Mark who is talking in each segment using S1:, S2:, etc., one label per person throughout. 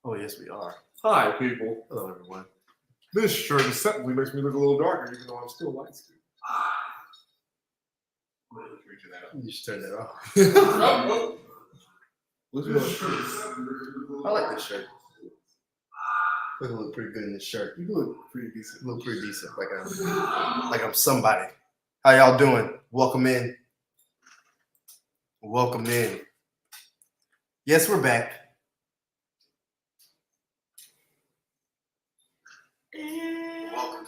S1: Oh, yes, we are.
S2: Hi, people.
S1: Hello, everyone.
S2: This shirt deceptively makes me look a little darker, even though I'm still light skinned.
S1: You should turn that off.
S2: What's your shirt?
S1: I like this shirt. I look pretty good in this shirt.
S2: You look pretty decent.
S1: You look pretty decent, like I'm somebody. How y'all doing? Welcome in. Welcome in. Yes, we're back. Welcome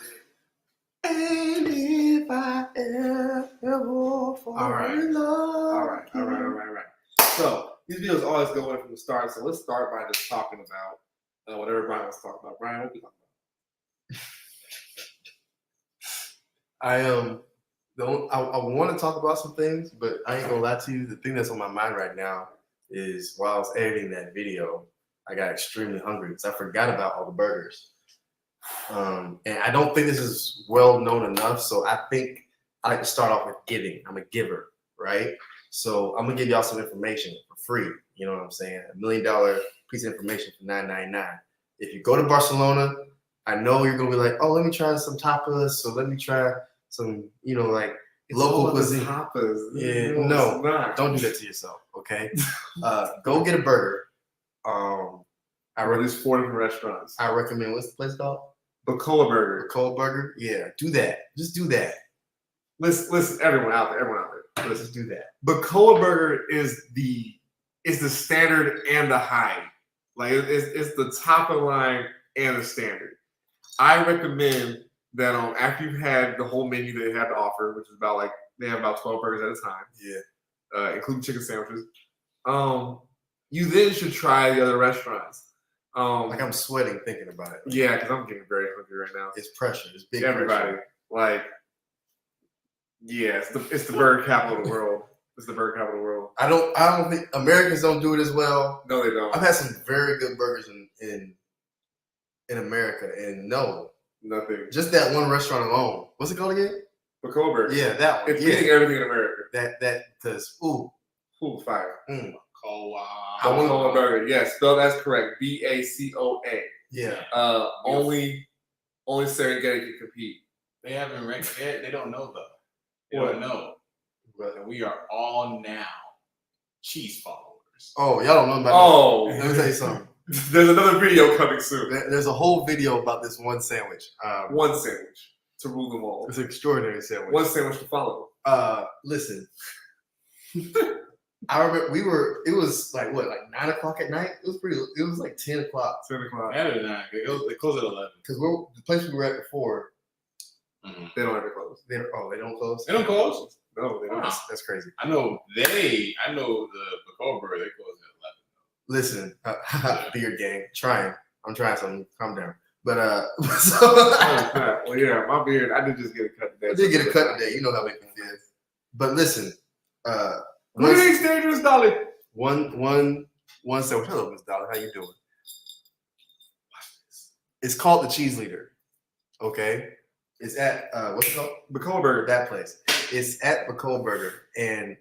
S1: in. And if I ever fall in love.
S2: All right. So these videos always go in from the start. So let's start by just talking about whatever Brian wants to talk about. Brian, what are we talking about?
S1: I want to talk about some things, but I ain't gonna lie to you. The thing that's on my mind right now is while I was editing that video, I got extremely hungry because I forgot about all the burgers. And I don't think this is well known enough, so I think I like to start off with giving. I'm a giver, right? So I'm gonna give y'all some information for free. You know what I'm saying? $1 million piece of information for $9.99. If you go to Barcelona, I know you're gonna be like, oh, let me try some tapas. So let me try some, like local cuisine.
S2: Tapas.
S1: Yeah, no, don't do that to yourself, okay? Go get a burger.
S2: There's 4 different restaurants.
S1: I recommend, what's the place called?
S2: Bacoa Burger.
S1: Bacoa Burger? Yeah, do that. Just do that.
S2: Listen, everyone out there.
S1: Let's just do that.
S2: Bacoa Burger is the standard and the high. Like it's the top of the line and the standard. I recommend that after you've had the whole menu that they have to offer, which is they have about 12 burgers at a time.
S1: Yeah.
S2: Including chicken sandwiches. You then should try the other restaurants.
S1: I'm sweating thinking about it.
S2: Yeah, because I'm getting very hungry right now.
S1: It's pressure. It's big
S2: Everybody.
S1: pressure.
S2: It's the burger capital of the world. It's the burger capital of the world.
S1: I don't think Americans don't do it as well.
S2: No, they don't.
S1: I've had some very good burgers in America, and no,
S2: nothing.
S1: Just that one restaurant alone. What's it called again?
S2: Bacoa Burger.
S1: Yeah, that one.
S2: It's beating everything in America.
S1: That because
S2: fire.
S1: Bacoa
S2: Burger. Yes, spell that's correct. BACOA.
S1: Yeah.
S2: Only Serengeti can compete.
S3: They haven't ranked. They don't know though. They don't know that we are all now cheese followers.
S1: Oh, y'all don't know about that. Let me tell you something.
S2: There's another video coming soon.
S1: There's a whole video about this one sandwich.
S2: One sandwich to rule them all.
S1: It's an extraordinary sandwich.
S2: One sandwich to follow.
S1: Listen. I remember it was like 9 o'clock at night? It was like 10 o'clock.
S2: 10 o'clock.
S3: Better than that. They close at 11.
S1: Because the place we were at before,
S2: they don't ever close.
S1: They don't close?
S3: They don't close?
S2: No, they don't.
S1: That's crazy.
S3: I know the Bacoa Burger, they close at 11.
S1: Listen, beard gang. I'm trying something. Calm down. But
S2: well, yeah, my beard. I did just get a cut today.
S1: I did get a cut today. You know how it is. But listen,
S2: please, dangerous Dolly.
S1: One sandwich. Hello, Miss Dolly. How you doing? It's called the Cheese Leader. Okay, it's at what's it called?
S2: Bacoa Burger.
S1: That place. It's at Bacoa Burger. And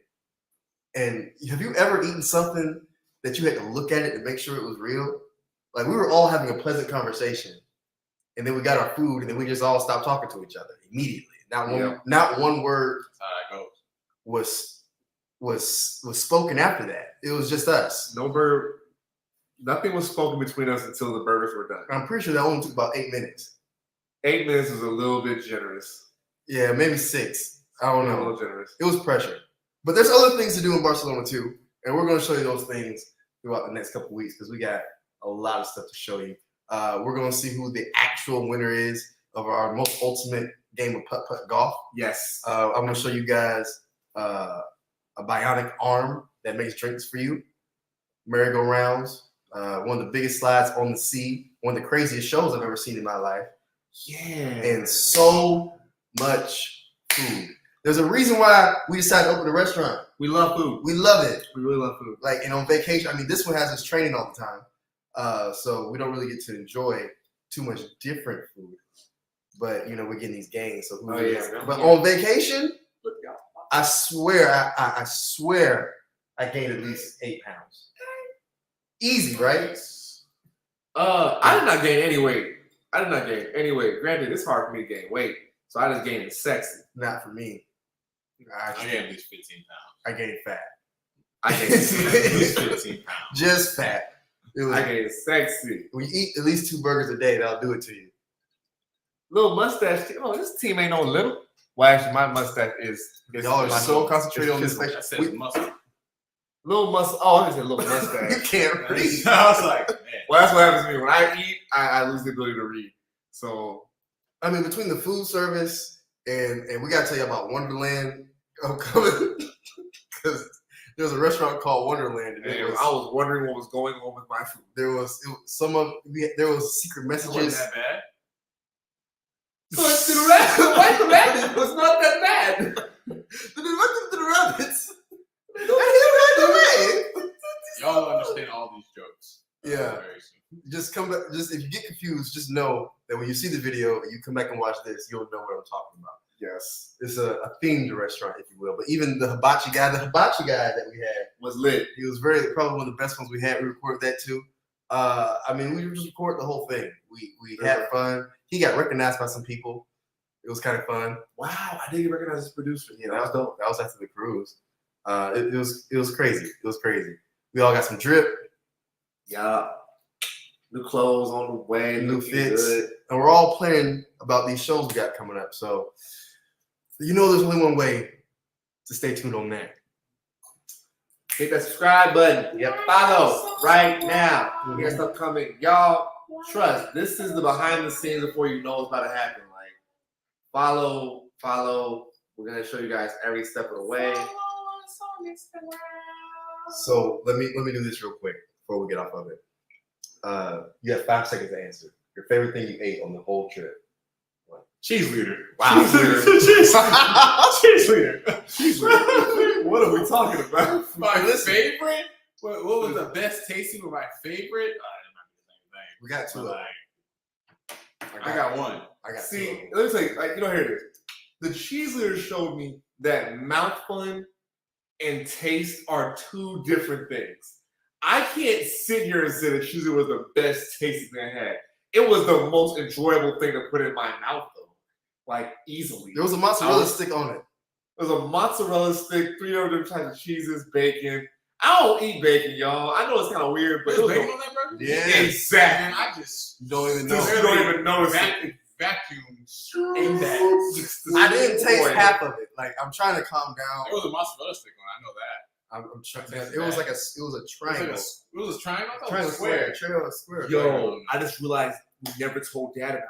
S1: have you ever eaten something that you had to look at it to make sure it was real? Like we were all having a pleasant conversation, and then we got our food, and then we just all stopped talking to each other immediately. Not one word was spoken after that. It was just us.
S2: Nothing was spoken between us until the burgers were done.
S1: I'm pretty sure that only took about 8 minutes.
S2: 8 minutes is a little bit generous.
S1: Yeah, maybe 6. I don't know.
S2: A little generous.
S1: It was pressure. But there's other things to do in Barcelona too, and we're going to show you those things throughout the next couple weeks because we got a lot of stuff to show you. We're going to see who the actual winner is of our most ultimate game of putt-putt golf.
S2: Yes.
S1: I'm going to show you guys a bionic arm that makes drinks for you, merry-go-rounds, one of the biggest slides on the sea, one of the craziest shows I've ever seen in my life.
S2: Yeah.
S1: And so much food. There's a reason why we decided to open a restaurant.
S2: We love food.
S1: We love it.
S2: We really love food.
S1: And on vacation, this one has us training all the time. So we don't really get to enjoy too much different food. But, we're getting these gains. So But on vacation, I swear I gained at least 8 pounds. Easy, right?
S2: I did not gain any weight. Granted, it's hard for me to gain weight, so I just gained it sexy.
S1: Not for me.
S3: I gained at least 15 pounds.
S1: I gained fat.
S2: I gained
S3: At least 15 pounds.
S1: Just fat.
S2: I gained sexy.
S1: When you eat at least 2 burgers a day, that'll do it to you.
S2: Little mustache. Oh, this team ain't no little. Well, actually, my mustache is.
S1: Y'all are so concentrated on this.
S3: I said muscle.
S2: Little muscle. Oh, I said little mustache.
S1: You can't read.
S3: I was like, man.
S2: Well, that's what happens to me when I eat. I lose the ability to read. So,
S1: I mean, between the food service and we gotta tell you about Wonderland coming because there was a restaurant called Wonderland. And
S2: I was wondering what was going on with my food.
S1: there was secret messages.
S3: Wasn't that bad?
S2: So the rabbit was not that bad.
S1: The rabbits. And he ran away.
S3: Y'all understand all these jokes.
S1: Yeah.
S3: Very soon.
S1: Just come back. Just if you get confused, just know that when you see the video and you come back and watch this, you'll know what I'm talking about.
S2: Yes,
S1: It's a themed restaurant, if you will. But even the hibachi guy that we had
S2: was lit.
S1: he was probably one of the best ones we had. We recorded that too. I mean, we just recorded the whole thing. We had fun. He got recognized by some people. It was kind of fun. Wow, I didn't recognize this producer. Yeah, that was dope. That was after the cruise. It was crazy. It was crazy. We all got some drip.
S2: Yeah, new clothes on the way,
S1: New
S2: looking
S1: fits.
S2: good.
S1: And we're all planning about these shows we got coming up. So, you know, there's only one way to stay tuned on that.
S2: Hit that subscribe button.
S1: Yep.
S2: Follow right now. Here's stuff coming. Y'all, trust. This is the behind the scenes before you know what's about to happen. Like, follow. We're gonna show you guys every step of the way.
S1: So let me do this real quick before we get off of it. You have 5 seconds to answer. Your favorite thing you ate on the whole trip.
S3: Cheese leader.
S1: Wow.
S3: Cheese leader.
S2: What are we talking about?
S3: My favorite? What was the best tasting or my favorite?
S1: We got 2 of them.
S3: I got one.
S1: I got 2 of
S2: See,
S1: them.
S2: let me tell you, like, here it is. The cheese leader showed me that mouth fun and taste are 2 different things. I can't sit here and say that cheese leader was the best tasting thing I had. It was the most enjoyable thing to put in my mouth, though. Like, easily.
S1: There was a mozzarella stick on it.
S2: There was a mozzarella stick, 3 other types of cheeses, bacon. I don't eat bacon, y'all. I know it's kind of weird, but
S3: There's
S2: it was
S3: bacon on that burger?
S1: Yeah.
S2: exactly.
S3: Man, I just
S1: You don't even know.
S2: You don't even notice it.
S3: vacuum ate that.
S1: I didn't taste half of it. Like, I'm trying to calm down.
S3: There was a mozzarella stick on. I know that.
S1: I'm trying. It was like it was a triangle.
S3: It was a triangle. I thought it
S1: Triangle
S3: was a square.
S1: square.
S2: Yo, I just realized we never told Dad about it.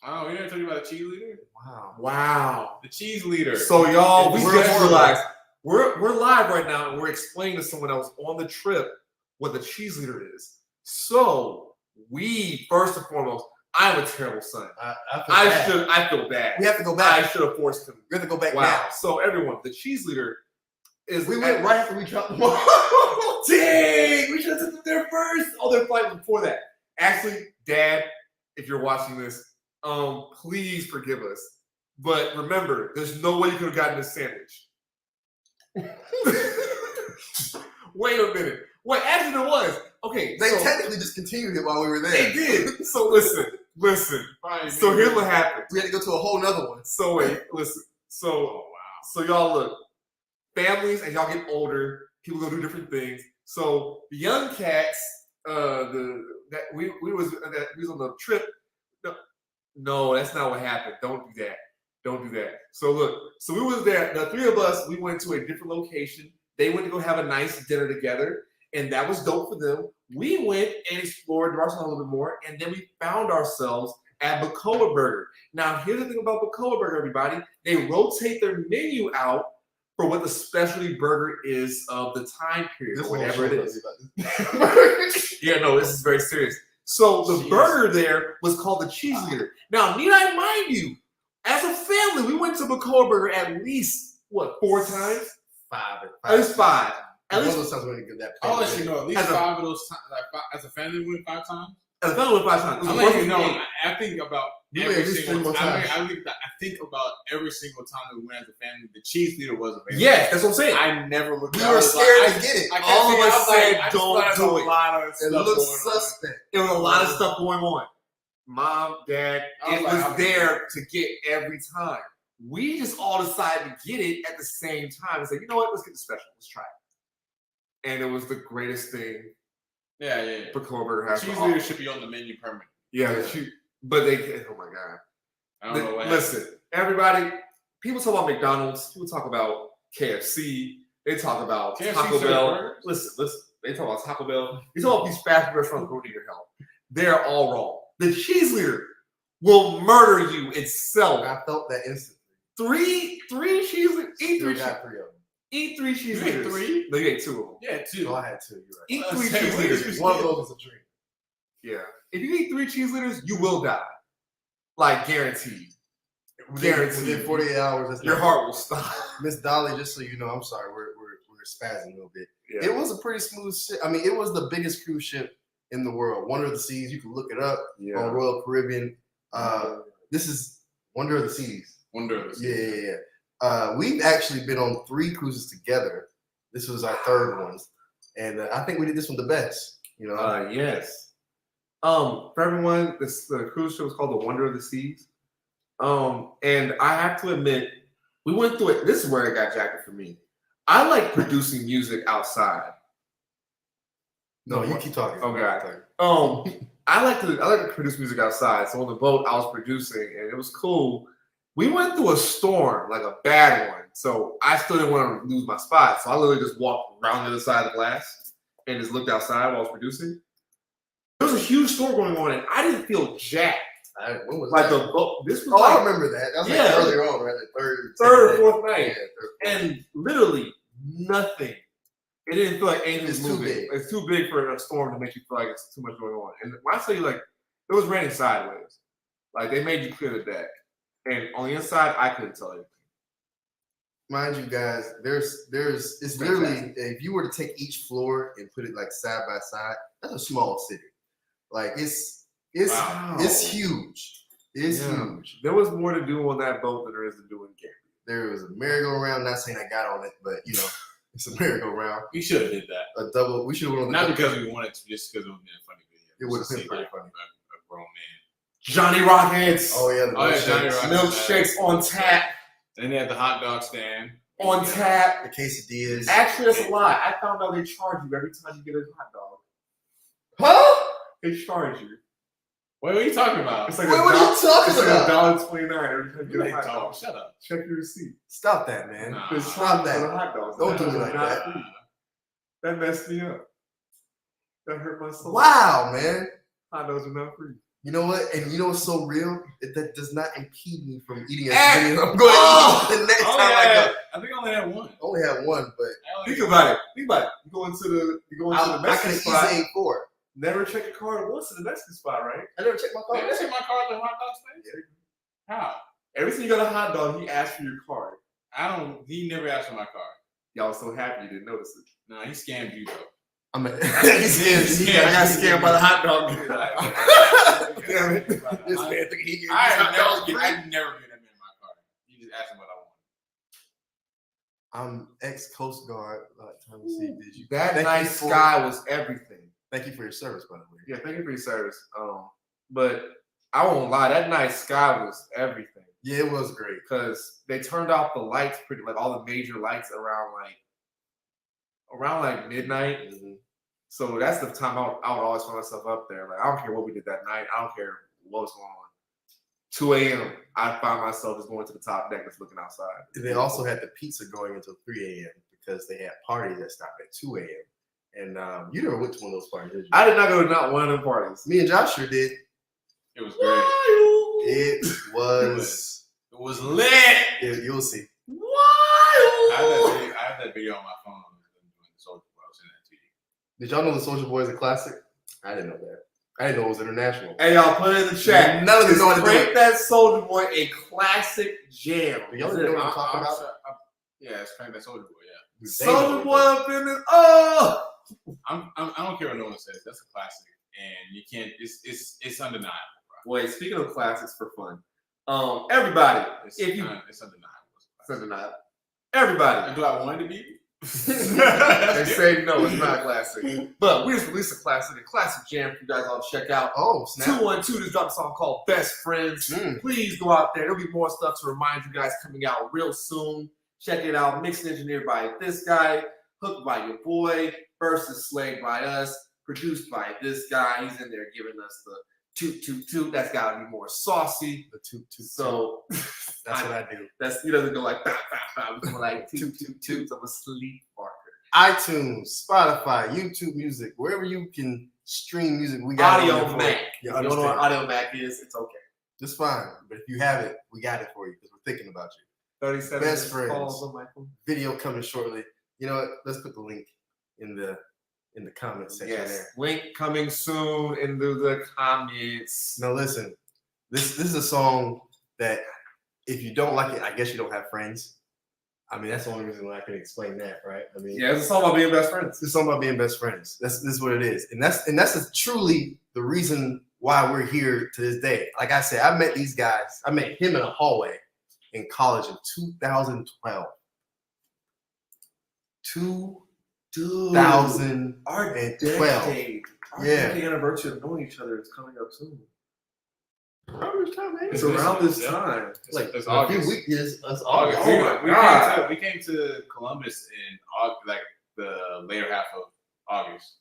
S3: Oh, we never told you about the cheese leader.
S1: Wow.
S2: Wow.
S3: The cheese leader.
S2: So y'all, we
S1: We're
S2: just
S1: horrible.
S2: realized we're live right now and we're explaining to someone that was on the trip what the cheese leader is. So we first and foremost, I'm a terrible son. I feel bad.
S1: We have to go
S2: I
S1: back.
S2: should have forced him.
S1: We have to go back
S2: Wow.
S1: now.
S2: So everyone, the cheese leader is
S1: We went right after we dropped the ball.
S2: Dang, we should have took them there first. Oh, their flight was before that. Actually, Dad, if you're watching this, please forgive us. But remember, there's no way you could have gotten this sandwich. Wait a minute. Wait, actually there was. Okay,
S1: They
S2: so
S1: technically just continued it while we were there.
S2: they did. So listen.
S3: Probably
S2: So here's what happened.
S1: We had to go to a whole nother one.
S2: So wait, listen. So
S3: Oh wow.
S2: So y'all look, families as y'all get older, people go do different things. So the young cats, we was on the trip. No, that's not what happened. Don't do that. Don't do that. So look, so we was there. The 3 of us, we went to a different location. They went to go have a nice dinner together, and that was dope for them. We went and explored Barcelona a little bit more, and then we found ourselves at Bacoa Burger. Now, here's the thing about Bacoa Burger, everybody. They rotate their menu out for what the specialty burger is of the time period, or whatever it is. Yeah, no, this is very serious. So the
S3: Jeez.
S2: burger there was called the Cheese Leader. Now, need I mind you, as a family, we went to Bacoa Burger at least, 4 times?
S1: 5.
S2: At least 5. At
S1: One of
S2: least
S1: those times we didn't get that.
S3: I'll let you know. At least
S2: As a-
S3: 5 of those times. Like, as a family, we went 5 times.
S2: as a family, 5 times. It was
S3: I'm
S2: the
S3: letting you
S2: perfect
S3: know.
S2: game.
S3: I think about
S1: We went at
S3: every
S1: least 3
S3: single
S1: more
S3: time.
S1: times.
S3: I think about every single time that we went as a family. The cheese leader was available.
S2: Yes, that's what I'm saying.
S3: I never looked.
S1: We
S3: I
S1: were
S3: was
S1: scared
S3: like,
S1: to get it.
S3: I kept
S2: All of
S3: saying,
S2: us
S3: I was like,
S2: said,
S3: I just
S2: don't
S3: thought
S2: do
S3: there's
S2: it.
S3: a lot of
S1: It
S3: stuff
S1: looks
S3: going on.
S1: suspect.
S2: There was a lot of stuff going on. Mom, Dad,
S3: I
S2: it
S3: was like,
S2: was there to get every time. We just all decided to get it at the same time and said, you know what, let's get the special. Let's try it. And it was the greatest thing
S3: Yeah.
S2: Pecan Burger has.
S3: Cheese
S2: to
S3: leader
S2: offer.
S3: should be on the menu permanent.
S2: Yeah, but they, oh my God.
S3: I don't know what
S2: Listen, everybody, people talk about McDonald's, people talk about KFC, they talk about
S3: KFC
S2: Taco
S3: serves
S2: Bell.
S3: burgers?
S2: Listen, they talk about Taco Bell. They talk about these fast food restaurants ruining your health. They're all wrong. The cheese leader will murder you itself.
S1: I felt that instantly.
S2: Three cheese leaders. Eat
S1: Still
S2: three.
S1: got 3 of them.
S2: Eat 3 cheese
S3: You ate
S2: leaders.
S3: 3?
S2: No, you ate 2 of them.
S3: Yeah, 2.
S1: No, I had 2. You're right.
S2: Eat
S3: Let's
S2: 3
S3: say,
S2: cheese
S3: what did
S2: leaders.
S3: you
S1: One of those was a dream.
S2: Yeah. If you eat 3 cheese leaders, you will die. Like guaranteed.
S1: Within 48 hours, that's
S2: Your
S1: not-
S2: heart will stop.
S1: Miss Dolly, just so you know, I'm sorry, we're spazzing a little bit.
S2: Yeah.
S1: It was a pretty smooth ship. I mean, it was the biggest cruise ship in the world. Wonder of the Seas. You can look it up on Royal Caribbean. This is Wonder of the Seas.
S3: Wonder of the Seas.
S1: Yeah. We've actually been on 3 cruises together. This was our 3rd one, and I think we did this one the best. You know.
S2: Yes. For everyone, the cruise ship was called the Wonder of the Seas. And I have to admit, we went through it. This is where it got jacked for me. I like producing music outside.
S1: No, you keep talking.
S2: Oh God. I like to produce music outside. So on the boat, I was producing, and it was cool. We went through a storm, like a bad one. So I still didn't want to lose my spot. So I literally just walked around the other side of the glass and just looked outside while I was producing. There was a huge storm going on, and I didn't feel jacked.
S1: When was
S2: Like
S1: that?
S2: the boat. This was
S1: Oh, I
S2: like
S1: remember that. That was
S2: Yeah.
S1: like earlier on, right? The
S2: third or fourth night,
S1: Yeah,
S2: and literally nothing. It didn't feel like anything was
S1: It's too
S2: moving.
S1: big.
S2: It's too big for a storm to make you feel like it's too much going on. And when I tell you, like, it was raining sideways. Like, they made you clear the deck. And on the inside, I couldn't tell you.
S1: Mind you, guys, it's literally, if you were to take each floor and put it like side by side, that's a small city. Like it's
S2: Wow.
S1: huge. It's huge.
S2: There was more to do on that boat than there is to do in Gambia.
S1: There was a merry-go-round. Not saying I got on it, but you know, it's a merry-go-round.
S3: We should have did that.
S1: A double. We should have went on the
S3: Not
S1: double.
S3: because we wanted to, just because it would have been a funny video.
S1: It would have
S3: Just
S1: been
S3: see,
S1: pretty
S3: like,
S1: funny.
S3: A grown man.
S2: Johnny Rockets.
S1: Oh yeah, the
S3: Oh, yeah, Johnny
S1: milkshakes.
S3: Rockets.
S2: Milkshakes on tap.
S3: And they had the hot dog stand.
S2: On tap.
S1: The quesadillas.
S2: Actually, that's a lie. I found out they charge you every time you get a hot dog.
S1: Huh?
S2: They charge you.
S3: Wait, what are you talking about?
S2: It's like
S1: Wait, what are you talking
S2: it's
S1: about?
S2: like $1.29 every time you
S3: You
S2: get a
S3: ain't
S2: hot
S3: talking.
S2: dog.
S3: Shut up.
S2: Check your receipt.
S1: Stop that, man.
S3: Nah.
S2: They
S1: Stop
S2: charge
S1: that.
S2: for the hot dogs.
S1: Don't do
S2: That
S1: me
S2: was
S1: like
S2: not
S1: that.
S2: free. That messed me up. That hurt my soul.
S1: Wow, man.
S2: Hot dogs are not free.
S1: You know what? And you know what's so real? That does not impede me from eating as
S2: Eh.
S1: many. I'm going to eat the next
S3: I
S1: time
S3: only
S1: I
S3: had,
S1: go.
S3: I think I only had one.
S1: I only had one, but
S2: Think about it. Think about it. You go into the
S1: I could
S2: Mexican
S1: have
S2: spot.
S1: easily ate 4.
S2: Never check your card once in the Mexican spot, right?
S1: I never checked my
S3: They
S1: card.
S3: didn't see my card at the hot dog stand? How?
S2: Every time you got a hot dog, he asks for your card.
S3: He never asked for my card.
S2: Y'all was so happy you didn't notice it.
S3: No, he scammed you though.
S1: I'm a,
S2: I got scammed by the hot dog. Damn it.
S1: This man think he gave me
S3: I
S1: hot dogs free.
S3: never get that man my card. You just ask him what I want.
S1: I'm ex-Coast Guard. Trying to see, did you?
S2: That
S1: Thank
S2: night
S1: you for-
S2: sky was everything.
S1: Thank you for your service, by the way.
S2: Yeah, thank you for your service. But I won't lie, that night sky was everything.
S1: Yeah, it was great.
S2: Because they turned off the lights like all the major lights around midnight.
S1: Mm-hmm.
S2: So that's the time I would always find myself up there. Like, I don't care what we did that night. I don't care what was going on. 2 a.m., I find myself just going to the top deck just looking outside.
S1: They also had the pizza going until 3 a.m. because they had parties that stopped at 2 a.m. And you never went to one of those parties, did you?
S2: I did not go to not one of them parties.
S1: Me and Josh sure did.
S3: It was great.
S1: It was
S3: lit.
S1: You'll see.
S3: I have that video on my phone. I'll send that to you.
S1: Did y'all know the Soulja Boy is a classic? I didn't know that. I didn't know it was international.
S2: Hey, y'all, put it in the chat.
S1: None of them know how to do
S2: Crank
S1: it.
S2: That Soulja Boy, a classic jam.
S1: Do y'all know what I'm talking about?
S3: Yeah, it's Crank That Soulja Boy. Yeah.
S2: Soulja Boy up in it. Oh!
S3: I don't care what no one says. That's a classic, and you can't. It's undeniable, bro.
S2: Wait, speaking of classics for fun, everybody,
S3: It's
S2: if you
S3: it's undeniable.
S2: something not everybody.
S3: Do I want it to be?
S2: They say no, it's not a classic. But we just released a classic jam for you guys all to check out.
S1: Oh, snap.
S2: 212 just dropped a song called Best Friends. Please go out there. There'll be more stuff to remind you guys coming out real soon. Check it out. Mixed and engineered by this guy, hooked by your boy, versus slayed by us, produced by this guy. He's in there giving us the toot. That's gotta be more saucy.
S1: The toot.
S2: So
S1: That's what I do.
S2: he doesn't go like bah, bah, bah. It's more like toot. I'm a sleepwalker.
S1: iTunes, Spotify, YouTube Music, wherever you can stream music, we got it.
S2: Audio Mac.
S1: You
S2: If you don't know what Audio Mac is, it's okay.
S1: Just fine. But if you have it, we got it for you because we're thinking about you.
S2: 37
S1: Best friends.
S2: calls on my phone.
S1: Video coming shortly. You know what? Let's put the link in the comment section there.
S2: Link coming soon into the comments.
S1: Now listen, this is a song that if you don't like it, I guess you don't have friends. I mean, that's the only reason why I can explain that, right? I mean,
S2: Yeah, it's a song about being best friends.
S1: it's a song about being best friends. This is what it is, and that's truly the reason why we're here to this day. Like I said, I met these guys. I met him in a hallway in college in 2012. 2012.
S2: Our
S1: decade
S2: anniversary of knowing each other is coming up soon.
S1: Around this time,
S2: It's around this time.
S1: Like
S3: It's
S1: a
S3: August.
S1: few weeks. It's
S3: August.
S1: August.
S2: Oh my God.
S3: We came to Columbus in August, like the later half of August.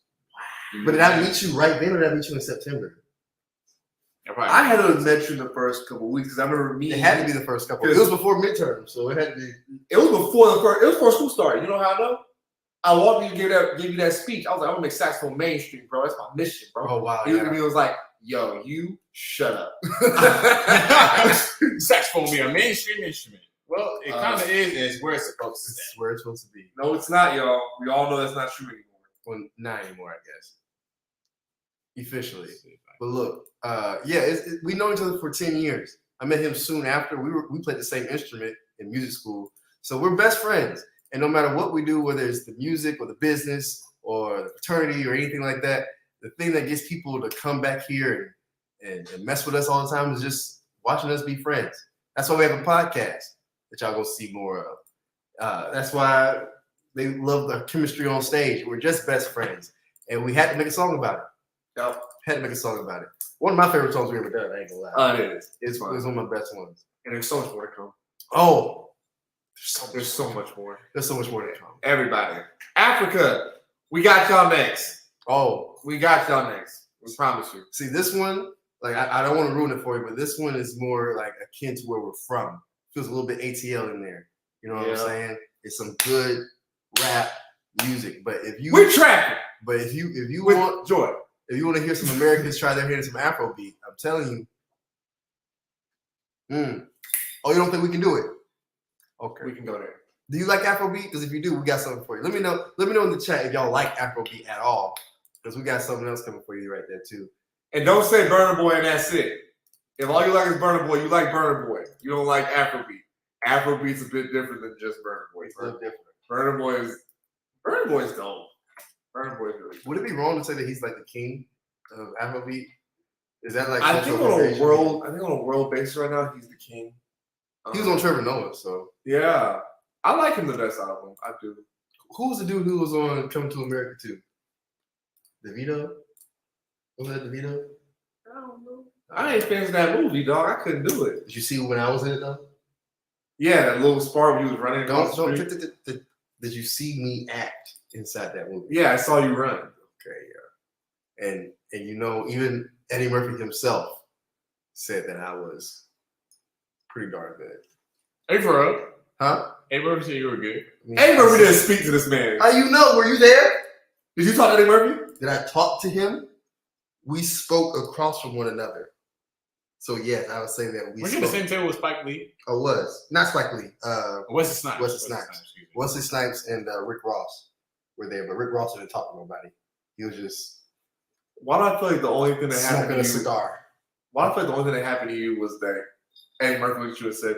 S1: But did I meet you right then, or did I meet you in September?
S2: I had to met you in the first couple of weeks because I remember meeting.
S1: It had to be the first couple. It was before midterm, so it had to be.
S2: It was before school started. You know how I know? I walked in and gave you that speech. I was like, I'm gonna make saxophone mainstream, bro. That's my mission, bro.
S1: Oh wow!
S2: He looked at me and was like, yo, you shut up.
S3: Saxophone be a mainstream instrument. Well, it kind of is where it's supposed to
S1: This
S3: be.
S1: is where it's supposed to be.
S2: No, it's not, y'all. We all know that's not true anymore.
S1: Well, not anymore, I guess. Officially. But look, we know each other for 10 years. I met him soon after. We played the same instrument in music school. So we're best friends. And no matter what we do, whether it's the music or the business or the fraternity or anything like that, the thing that gets people to come back here and mess with us all the time is just watching us be friends. That's why we have a podcast that y'all go see more of. That's why they love the chemistry on stage. We're just best friends. And we had to make a song about it.
S2: Yep.
S1: Had to make a song about it. One of my favorite songs we ever done, I ain't gonna lie.
S2: It is.
S1: It was one of my best ones.
S2: And there's so much more to come.
S1: Oh,
S2: There's so much more.
S1: there's so much more to come.
S2: Everybody. Africa, we got y'all next.
S1: Oh,
S2: We got y'all next. We promise you.
S1: see this one, like I don't want to ruin it for you, but this one is more like akin to where we're from. Feels a little bit ATL in there. You know what I'm saying? It's some good rap music. But if you
S2: We're trapping.
S1: but if you
S2: With
S1: want
S2: joy.
S1: if you want to hear some Americans try their hand at some Afrobeat, I'm telling you. Oh, you don't think we can do it? Okay.
S2: We can go there.
S1: Do you like Afrobeat? Because if you do, we got something for you. Let me know. Let me know in the chat if y'all like Afrobeat at all. Because we got something else coming for you right there too.
S2: And don't say Burna Boy and that's it. If all you like is Burna Boy, you like Burna Boy. You don't like Afrobeat. Afrobeat's a bit different than just Burna Boy.
S1: It's a little different.
S2: Burna Boy is dope. Burna Boy is really dope.
S1: Would it be wrong to say that he's like the king of Afrobeat? Is that like
S2: I think
S1: cultural appropriation?
S2: on a world basis right now, he's the king.
S1: He was on Trevor Noah, so
S2: Yeah. I like him the best album. I do.
S1: who was the dude who was on Come to America too? DeVito? Was that DeVito?
S2: I don't know. I ain't finished that movie, dog. I couldn't do it.
S1: Did you see when I was in it though?
S2: Yeah, that little spar where you was running across the street.
S1: Did you see me act inside that movie?
S2: Yeah, I saw you run.
S1: Okay, yeah. And you know, even Eddie Murphy himself said that I was pretty darn good.
S3: Hey, for real?
S1: Huh?
S3: Hey, Murphy said you were good.
S1: I mean,
S2: Eddie Murphy didn't speak to this man.
S1: How you know? Were you there?
S2: Did you talk to Eddie Murphy?
S1: Did I talk to him? We spoke across from one another. So yes, I would say that we
S3: Were you in the
S1: spoke.
S3: same table with Spike Lee?
S1: I was. Not Spike Lee.
S3: Wesley Snipes.
S1: Wesley Snipes.
S3: excuse me.
S1: Wesley Snipes and Rick Ross were there, but Rick Ross didn't talk to nobody. He was just
S2: Why do I feel like the only thing that happened
S1: smoking
S2: to
S1: a
S2: you?
S1: cigar.
S2: Why do I feel like the only thing that happened to you was that Eddie Murphy looked at you and said,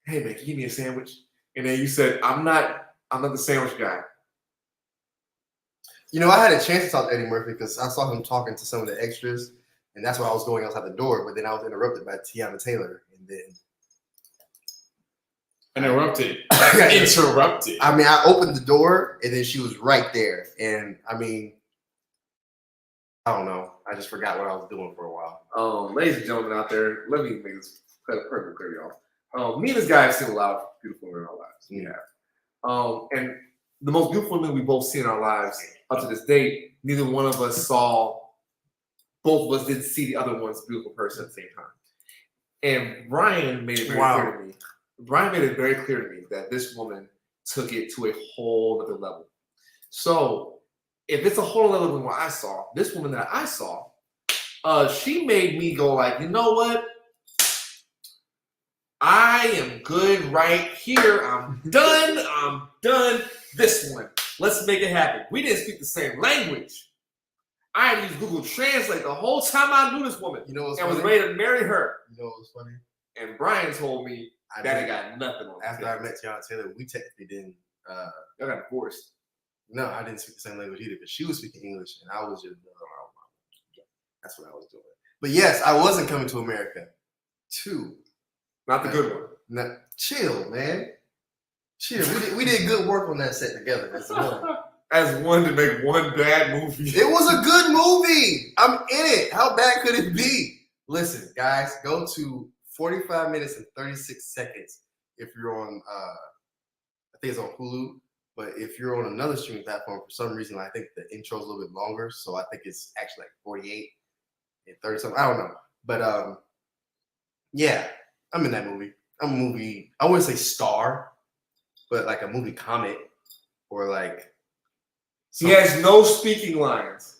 S2: "Hey man, can you give me a sandwich?" And then you said, I'm not the sandwich guy."
S1: You know, I had a chance to talk to Eddie Murphy because I saw him talking to some of the extras, And that's why I was going outside the door, but then I was interrupted by Tiana Taylor, and then
S3: Interrupted.
S1: interrupted. I mean, I opened the door, and then she was right there, and I mean, I don't know. I just forgot what I was doing for a while.
S2: Ladies and gentlemen out there, let me make this perfectly clear, y'all. Me and this guy have seen a lot of beautiful women in our lives. We have. And the most beautiful women we both see in our lives up to this date, neither one of us saw, both of us didn't see the other one's beautiful person at the same time. And Brian made it very clear to me. Brian made it very clear to me that this woman took it to a whole other level. So if it's a whole level than what I saw, this woman that I saw, she made me go like, you know what? I am good right here. I'm done. I'm done. This one. Let's make it happen. We didn't speak the same language. I had used Google Translate the whole time I knew this woman.
S1: You know what's
S2: and
S1: funny?
S2: was ready to marry her.
S1: You know what's funny?
S2: And Brian told me that ain't got nothing on
S1: After I met Tiana Taylor, we technically didn't.
S2: Y'all got divorced.
S1: No, I didn't speak the same language either, because she was speaking English, and I was just. That's what I was doing. But yes, I wasn't coming to America. 2.
S2: Not the good one.
S1: No, chill, man. Chill. We did good work on that set together. As one.
S2: As one to make one bad movie.
S1: It was a good movie. I'm in it. How bad could it be? Listen, guys, go to 45 minutes and 36 seconds if you're on, I think it's on Hulu, but if you're on another streaming platform, for some reason, I think the intro's a little bit longer, so I think it's actually like 48 and 30 something. I don't know. But yeah, I'm in that movie. I'm a movie, I wouldn't say star, but like a movie comic or like.
S2: He has no speaking lines.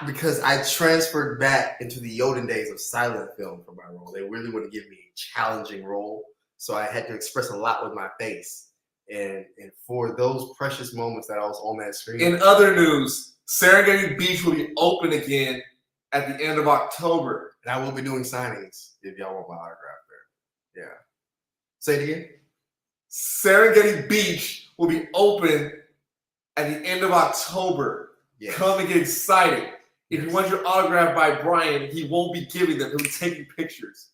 S1: Because I transferred back into the olden days of silent film for my role. They really want to give me a challenging role, so I had to express a lot with my face. And for those precious moments that I was on that screen.
S2: In other news, Serengeti Beach will be open again at the end of October.
S1: And I will be doing signings if y'all want my autograph there. Yeah. Say it again.
S2: Serengeti Beach will be open at the end of October.
S1: Yes.
S2: Come and get excited. If you want your autograph by Brian, he won't be giving them. He'll be taking pictures.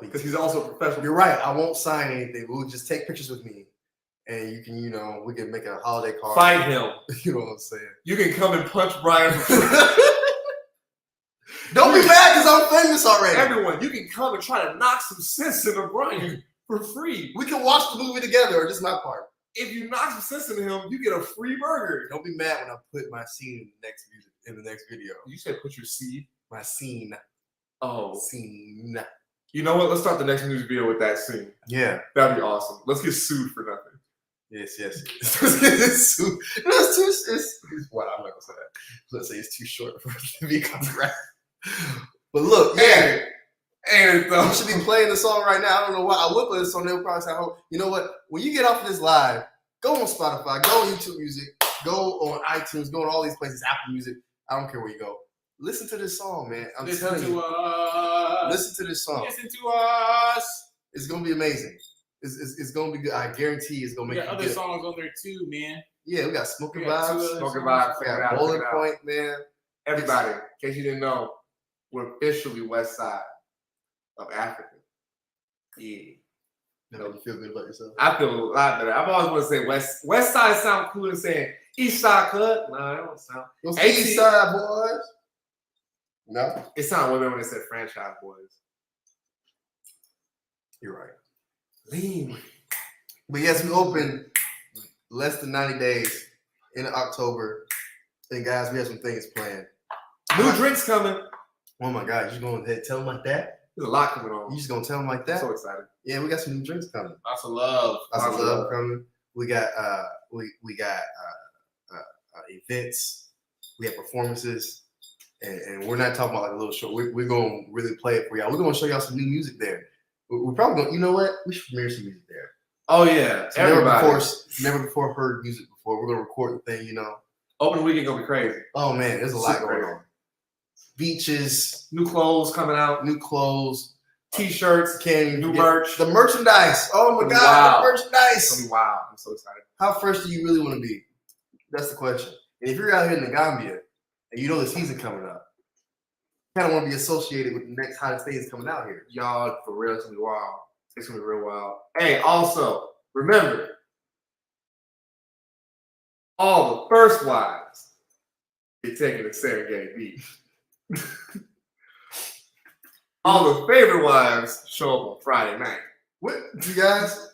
S2: Because he's also a professional.
S1: You're right. I won't sign anything. We'll just take pictures with me. And you can, we can make a holiday card.
S2: Fight him.
S1: You know what I'm saying?
S2: You can come and punch Brian for free.
S1: Don't be mad because I'm famous already.
S2: Everyone, you can come and try to knock some sense into Brian for free.
S1: We can watch the movie together, or just my part.
S2: If you knock some sense into him, you get a free burger.
S1: Don't be mad when I put my scene in the next video.
S2: You said put your seed?
S1: My scene.
S2: Oh.
S1: Scene.
S2: You know what? Let's start the next music video with that scene.
S1: Yeah.
S2: That'd be awesome. Let's get sued for nothing.
S1: Yes. Let's get sued. No, it's what I'm not gonna say that. Let's say it's too short for it to be copyright. But look, yeah.
S2: And
S1: you should be playing the song right now. I don't know why. I would play this song. They'll probably say, "Oh, you know what? When you get off of this live, go on Spotify, go on YouTube Music, go on iTunes, go on all these places, Apple Music. I don't care where you go. Listen to this song, man. I'm telling you. Listen to this song.
S3: Listen to us.
S1: It's gonna be amazing. It's gonna be good. I guarantee it's gonna make.
S3: We got other songs on there too, man.
S1: Yeah, we got Smoking Vibes.
S2: Smoking Vibes.
S1: We got Bowling Point, man.
S2: Everybody, in case you didn't know, we're officially West Side of Africa. Yeah.
S1: That make you feel good about yourself?
S2: I feel a lot better. I've always wanted to say West Side sound cool than saying East Side cut. No, that don't sound.
S1: Those East Side boys. No.
S2: It sounded way better when they said franchise boys.
S1: You're right.
S2: Lean.
S1: But yes, we open less than 90 days in October. And guys, we have some things planned.
S2: New drinks coming.
S1: Oh my God, you going to tell them like that?
S2: There's a lot coming on.
S1: You just gonna tell them like that?
S2: I'm so excited.
S1: Yeah, we got some new drinks coming.
S3: Lots of love.
S1: Lots of love coming. We got events. We have performances. And we're not talking about like a little show. We're gonna really play it for y'all. We're gonna show y'all some new music there. We're probably gonna, you know what? We should premiere some music there.
S2: Oh yeah,
S1: so never before heard music before. We're gonna record the thing,
S2: Open weekend gonna be crazy.
S1: Oh man, there's a lot going on. Beaches,
S2: new clothes coming out,
S1: new clothes,
S2: t-shirts, new merch,
S1: the merchandise. Oh my God, the merchandise!
S2: Wow, I'm so excited.
S1: How fresh do you really want to be? That's the question. And if you're out here in the Gambia and you know the season coming up, kind of want to be associated with the next hottest things coming out here.
S2: Y'all, for real, it's gonna be wild. It's gonna be real wild. Hey, also, remember, all the first wives get taken to Serengeti Beach. All the favorite wives show up on Friday night.
S1: What you guys?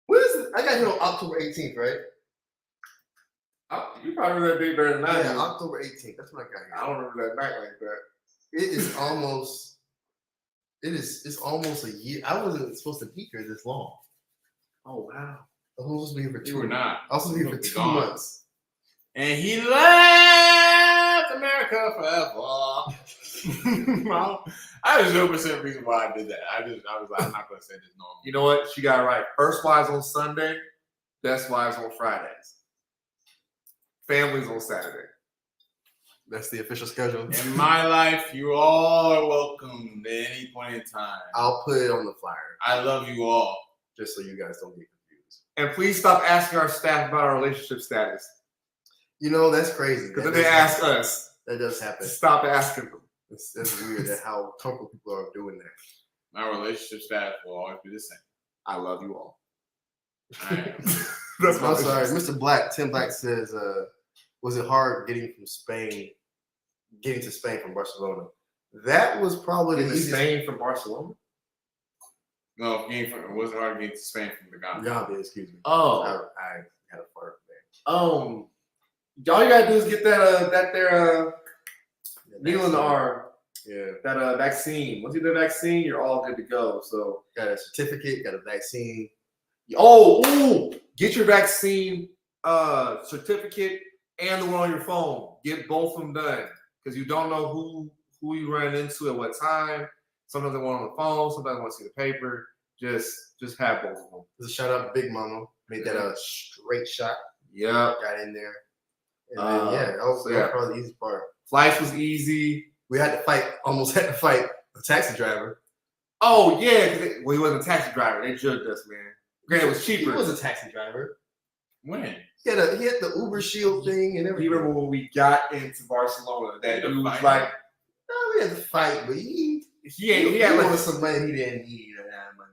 S1: What is it? I got here on October 18th, right?
S2: You probably remember that date better than I do.
S1: Yeah, October 18th. That's when I got here.
S2: I don't remember that night like that.
S1: It is almost. It's almost a year. I wasn't supposed to be here this long.
S2: Oh wow.
S1: I was supposed to be here for 2
S3: You were not.
S1: I was supposed to be here for 2 months.
S3: And he left America forever. I just know percent reason why I did that. I was like, I'm not gonna say this normal.
S2: You know what? She got it right. First wives on Sunday, best wives on Fridays. Families on Saturday.
S1: That's the official schedule.
S3: In my life, you all are welcome at any point in time.
S1: I'll put it on the flyer
S3: I love you all.
S1: just so you guys don't get confused.
S2: And please stop asking our staff about our relationship status.
S1: You know, that's crazy.
S2: Because
S1: That
S2: then they
S1: does
S2: ask
S1: happen.
S2: us
S1: That does happen.
S2: to stop asking them.
S1: That's weird that how comfortable people are doing that.
S3: My relationship status will always be the same.
S2: I love you all.
S3: I am.
S2: That's my
S1: I'm sorry, Mr. Black. Tim Black says, was it hard getting to Spain from Barcelona? That was probably the
S2: Is it
S1: easiest.
S2: Spain from Barcelona?
S3: No, it wasn't hard to get to Spain from the Gambia.
S1: Gambia, excuse me.
S2: Oh.
S1: I had a fart
S2: All you gotta do is get that
S1: there.
S2: needle in the arm,
S1: Yeah,
S2: that vaccine. Once you get the vaccine, you're all good to go. So,
S1: got a certificate, got a vaccine.
S2: get your vaccine certificate and the one on your phone. Get both of them done because you don't know who you run into at what time. Sometimes they want on the phone, sometimes they want to see the paper. Just have both of them.
S1: Just a shout out to Big Mama. Made that a straight shot.
S2: Yep.
S1: Got in there. And then, that was probably the easiest part.
S2: Flights was easy.
S1: We almost had to fight a taxi driver.
S2: Oh yeah, because he wasn't a taxi driver. They judged us, man. Granted, it was cheaper.
S1: He was a taxi driver.
S3: When?
S1: He had the Uber Shield thing and everything.
S2: You remember when we got into Barcelona? That
S3: The
S2: dude was
S3: fight?
S2: like,
S1: No, we had to fight, but he
S2: had
S1: wanted
S2: like
S1: some money he didn't need. Money.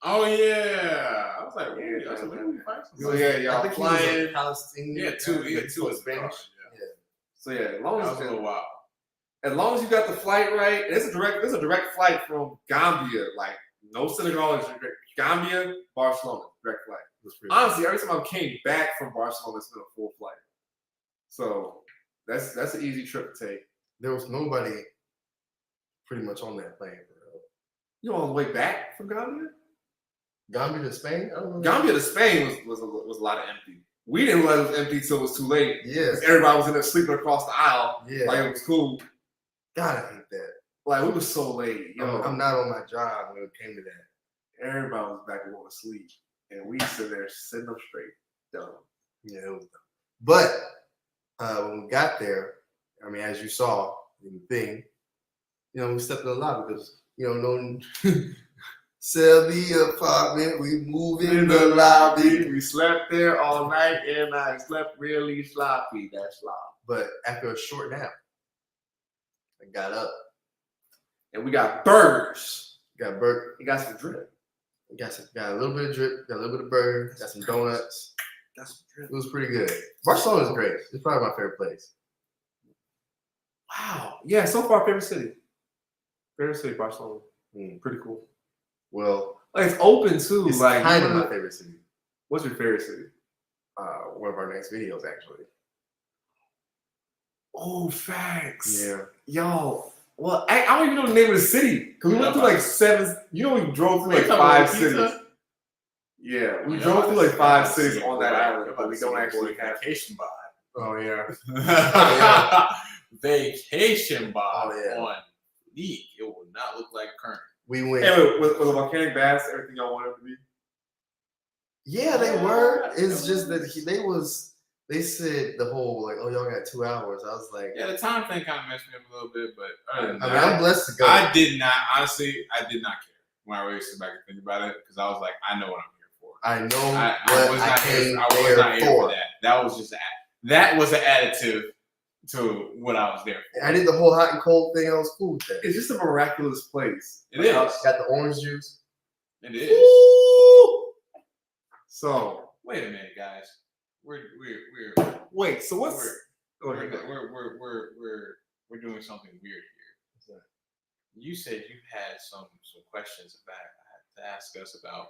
S3: Oh yeah. I was like,
S2: Yeah,
S3: I was like, when did we fight
S2: So yeah,
S1: I
S2: y'all
S1: think he was
S2: flying.
S1: a Palestinian.
S3: Yeah, two
S1: in
S3: in Spanish.
S2: So yeah,
S3: That was a little wild.
S2: as long as you got the flight right, there's a direct flight from Gambia, like no Senegal, it's direct. Gambia, Barcelona, direct flight. Honestly, every time I came back from Barcelona, it's been a full flight. So that's an easy trip to take.
S1: There was nobody pretty much on that plane.
S2: You know, on the way back from Gambia?
S1: Gambia to Spain? I don't know.
S2: Gambia to Spain was a lot of empty. We didn't realize it was empty until it was too late.
S1: Yes.
S2: Everybody was in there sleeping across the aisle.
S1: Yeah.
S2: Like it was cool.
S1: God, I hate that.
S2: Like we were so late.
S1: I'm not on my job when it came to that.
S2: Everybody was back and going to sleep. And we sit there sitting up straight. Dumb.
S1: Yeah, it was dumb. But when we got there, I mean, as you saw in the thing, we stepped in the lobby because, no sell the apartment, we move in the lobby.
S2: We slept there all night and I slept really sloppy. That's sloppy.
S1: But after a short nap, I got up.
S2: And we got burgers.
S1: Got burger.
S2: We got some drip.
S1: Got a little bit of drip, got a little bit of burger, got some donuts.
S2: Got some drip.
S1: It was pretty good. Barcelona is great. It's probably my favorite place.
S2: Wow. Yeah, so far favorite city. Favorite city, Barcelona. Pretty cool.
S1: Well,
S2: Like it's open too.
S1: it's
S2: like
S1: kind of my favorite city.
S2: What's your favorite city?
S1: One of our next videos, actually.
S2: Oh, facts.
S1: Yeah.
S2: Yo. Well, I don't even know the name of the city. Because we went through like 7. We drove through like
S3: Talking
S2: 5
S3: about
S2: cities.
S3: pizza?
S2: Yeah, we
S3: Yeah,
S2: drove through like 5
S3: see
S2: cities
S3: it,
S2: on that
S3: right.
S2: island, but we don't actually have.
S3: vacation vibe.
S1: Oh yeah.
S3: Vacation vibe
S1: Oh, yeah.
S3: on League. It will not look like current.
S1: We went.
S2: Hey, wait, was the volcanic baths everything y'all wanted to be?
S1: Yeah, they were. It's just that they said the whole like, oh, y'all got 2 hours. I was like,
S3: Yeah, the time thing kind of messed me up a little bit, but other than
S1: I mean,
S3: that,
S1: I'm blessed to go.
S3: I did not care when I really sit back and think about it because I was like, I know what I'm here for.
S1: I know
S3: I
S1: what
S3: was
S1: I
S3: not
S1: came
S3: here. I was
S1: there
S3: not here for
S1: for.
S3: that. That was just that was an additive to what I was there for.
S1: I did the whole hot and cold thing. I was cool with that.
S2: It's just a miraculous place.
S3: It is.
S1: Got the orange juice.
S3: It is.
S1: Woo!
S2: So
S3: Wait a minute, guys. We're
S2: wait. So what's
S3: we're doing something weird here. You said you had some questions to ask us about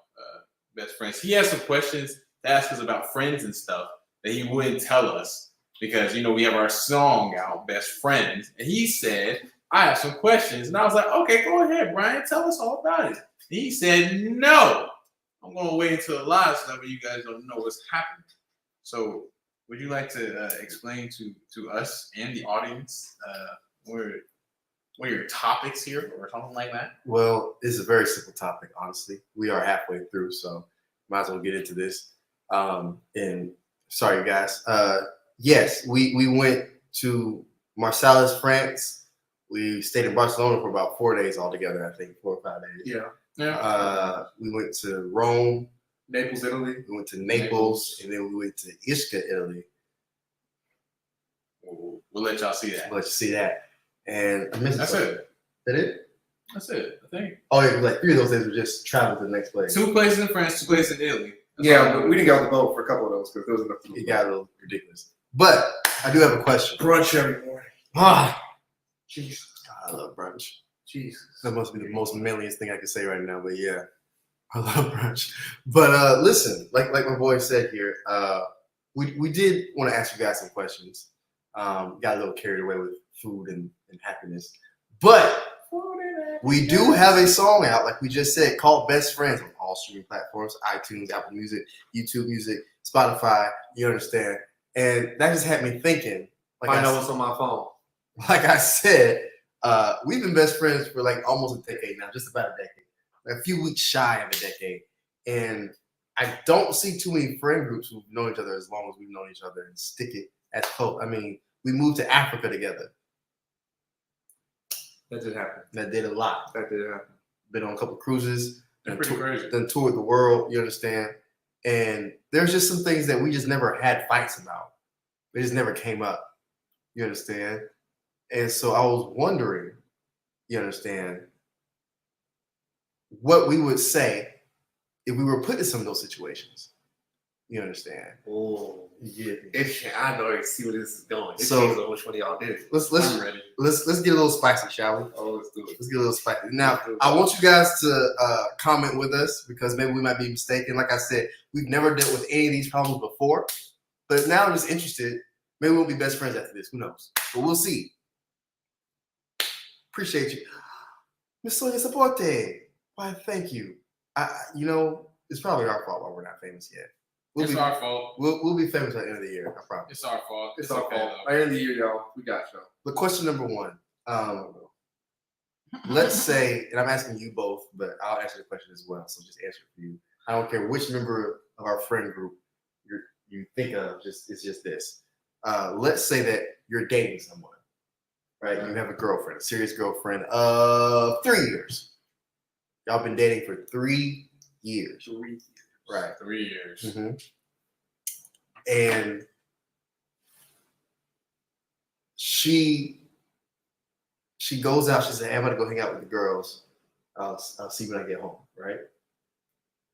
S3: best friends. He has some questions to ask us about friends and stuff that he wouldn't tell us because we have our song out, Best Friends, and he said I have some questions, and I was like, okay, go ahead, Brian, tell us all about it. And he said no. I'm gonna wait until the live stuff, but you guys don't know what's happening. So, would you like to explain to us and the audience what are your topics here, or something like that?
S1: Well, it's a very simple topic, honestly. We are halfway through, so might as well get into this. And sorry, guys. Yes, we went to Marseilles, France. We stayed in Barcelona for about 4 days altogether, I think, 4 or 5 days.
S3: Yeah.
S1: We went to Rome.
S2: Naples, Italy.
S1: We went to Naples, and then we went to Ischia, Italy.
S3: We'll let y'all see that.
S1: Let you see that. And I missed
S3: That's it.
S1: That it?
S3: That's it. I think
S1: Oh, yeah, like 3 of those days were just travel to the next place.
S3: 2 places in France, 2 places in Italy. That's
S2: Yeah,
S3: all.
S2: but we didn't get on the boat for a couple of those because there was enough to
S1: It got a little ridiculous. But I do have a question.
S2: brunch every morning.
S1: Ah,
S2: Jesus.
S1: I love brunch.
S2: Jesus.
S1: That must be the most manliest thing I can say right now, but yeah, I love brunch. But listen, like my boy said here, we did want to ask you guys some questions. Got a little carried away with food and happiness, but we do have a song out, like we just said, called "Best Friends" on all streaming platforms: iTunes, Apple Music, YouTube Music, Spotify. You understand? And that just had me thinking.
S2: I know what's on my phone.
S1: Like I said, we've been best friends for like almost a decade now, just about a decade, like a few weeks shy of a decade. And I don't see too many friend groups who've known each other as long as we've known each other and stick it as close. I mean, we moved to Africa together.
S2: That did happen.
S1: That did a lot.
S2: That did happen.
S1: Been on a couple cruises,
S3: That's pretty crazy.
S1: then toured the world, you understand? And there's just some things that we just never had fights about. They just never came up. You understand? And so I was wondering, you understand, what we would say if we were put in some of those situations. You understand?
S2: Oh,
S1: Yeah.
S2: I know. I see where this is going. It
S1: So-
S2: depends on which one of y'all did.
S1: Let's
S3: I'm ready.
S1: let's get a little spicy, shall we?
S2: Oh, let's do it.
S1: Let's get a little spicy. Now, I want you guys to comment with us because maybe we might be mistaken. Like I said, we've never dealt with any of these problems before, but now I'm just interested. Maybe we'll be best friends after this. Who knows? But we'll see. Appreciate you, Miss Sonia Saporte. Why? Thank you. It's probably our fault why we're not famous yet.
S3: It's our fault.
S1: We'll be famous by the end of the year. I promise.
S3: It's our fault.
S2: It's our
S3: okay,
S2: fault.
S3: though.
S2: By the end of the year, y'all, we got y'all.
S1: But question number 1. Let's say, and I'm asking you both, but I'll answer the question as well. So just answer it for you. I don't care which member of our friend group you think of. It's just this. Let's say that you're dating someone, right? You have a girlfriend, a serious girlfriend of 3 years. Y'all been dating for 3 years.
S2: 3 years.
S1: Right.
S3: 3 years.
S1: Mm-hmm. And she goes out. She said, hey, I'm gonna go hang out with the girls. I'll see when I get home, right?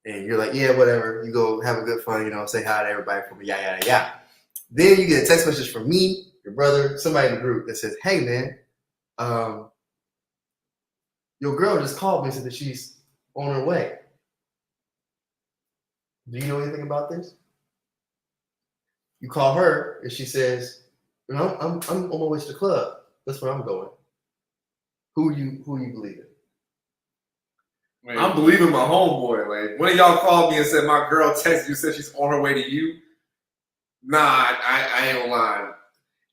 S1: And you're like, yeah, whatever. You go have a good fun, say hi to everybody for me, yada yada yada. Then you get a text message from me, your brother, somebody in the group that says, hey man, your girl just called me and said that she's on her way. Do you know anything about this? You call her and she says, I'm on my way to the club. That's where I'm going. Who are you believing?
S3: Wait,
S2: I'm believing my homeboy. Like, one of y'all called me and said my girl texted you, said she's on her way to you. Nah, I ain't gonna lie.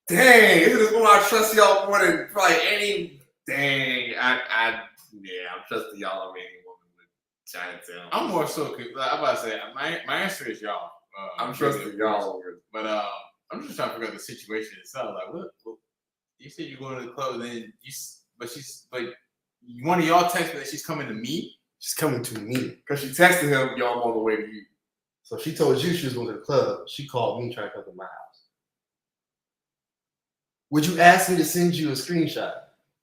S2: Dang, this is when I trust y'all more than probably any. Dang, I'm trusting y'all over any woman with Chinatown.
S3: I'm more so. I'm about to say my answer is y'all.
S2: I'm trusting y'all over.
S3: But I'm just trying to figure out the situation itself. Like, what you said you're going to the club, and then but one of y'all texted me that she's coming to me.
S1: She's coming to me.
S2: Because she texted him, y'all, I'm on the way to you.
S1: So she told you she was going to the club. She called me trying to come to my house. Would you ask me to send you a screenshot?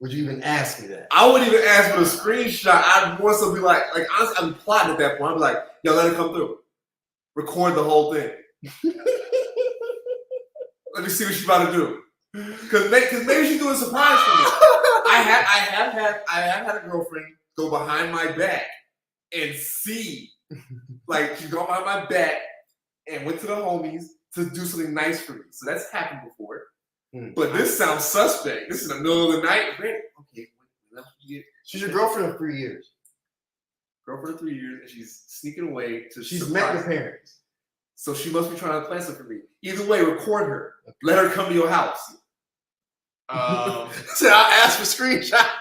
S1: Would you even ask me that?
S2: I wouldn't even ask for a screenshot. I'd more so be like honestly, I'd be plotting at that point. I'd be like, yo, let it come through. Record the whole thing. Let me see what she's about to do. Cause maybe she's doing a surprise for me. I have had a girlfriend go behind my back and see, like she's gone behind my back and went to the homies to do something nice for me. So that's happened before. But this sounds suspect. This is in the middle of the night. Okay,
S1: she's your girlfriend of 3 years.
S2: Girlfriend of 3 years, and she's sneaking away to.
S1: She's met your parents.
S2: So she must be trying to plan something for me. Either way, record her. Let her come to your house.
S1: So I'll ask for screenshots.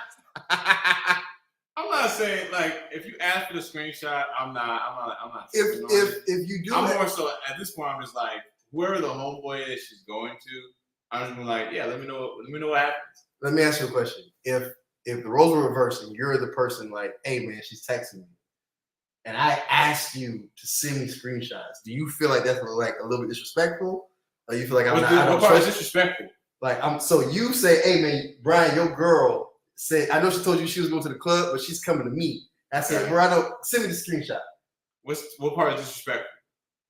S3: I'm not saying like if you ask for the screenshot, I'm not.
S1: If you do,
S3: I'm more so at this point. I'm just like whoever the homeboy is she's going to. I'm just like, yeah, let me know what happens.
S1: Let me ask you a question. If the roles were reversed and you're the person like, hey man, she's texting me, and I asked you to send me screenshots, do you feel like that's like a little bit disrespectful, or you feel like
S3: what part is disrespectful?
S1: Like so you say, hey man, Brian, your girl said, I know she told you she was going to the club, but she's coming to me. I said, Brian, send me the screenshot.
S3: What part is disrespectful?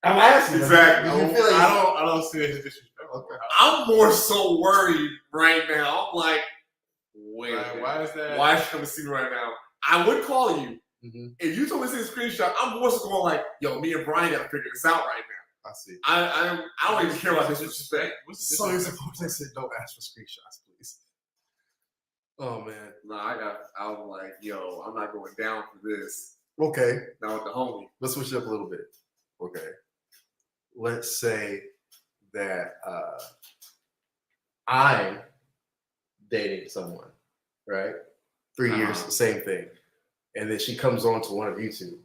S1: I'm asking.
S2: Exactly.
S3: I don't see it as disrespectful.
S1: Okay.
S2: I'm more so worried right now. I'm like, wait,
S3: why is that?
S2: Why is she coming to see me right now? I would call you.
S1: Mm-hmm.
S2: If you told me to see a screenshot, I'm more so going like, yo, me and Brian gotta figure this out right now.
S1: I see.
S2: I don't even care about disrespect.
S1: So you're supposed to say, don't ask for screenshots, please. Oh man.
S2: I was like, yo, I'm not going down for this.
S1: Okay.
S2: Now with the homie.
S1: Let's switch it up a little bit. Okay. Let's say that I'm dating someone, right? 3 years, same thing. And then she comes on to one of you two.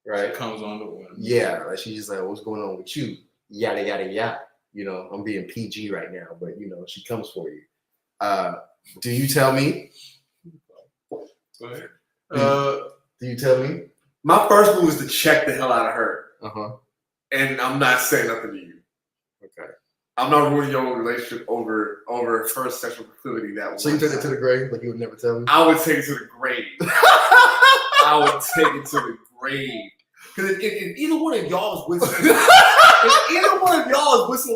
S1: Right?
S3: She comes on to one.
S1: Yeah, like she's just like, what's going on with you? Yada yada yada. You know, I'm being PG right now, but you know, she comes for you. Do you tell me?
S3: Go ahead.
S1: Do you tell me?
S2: My first move is to check the hell out of her.
S1: Uh-huh.
S2: And I'm not saying nothing to you.
S1: Okay.
S2: I'm not ruining your relationship over her sexual proclivity.
S1: So you take it to the grave, like you would never tell me?
S2: I would take it to the grave. I would take it to the grave. Because if either one of y'all is whistling,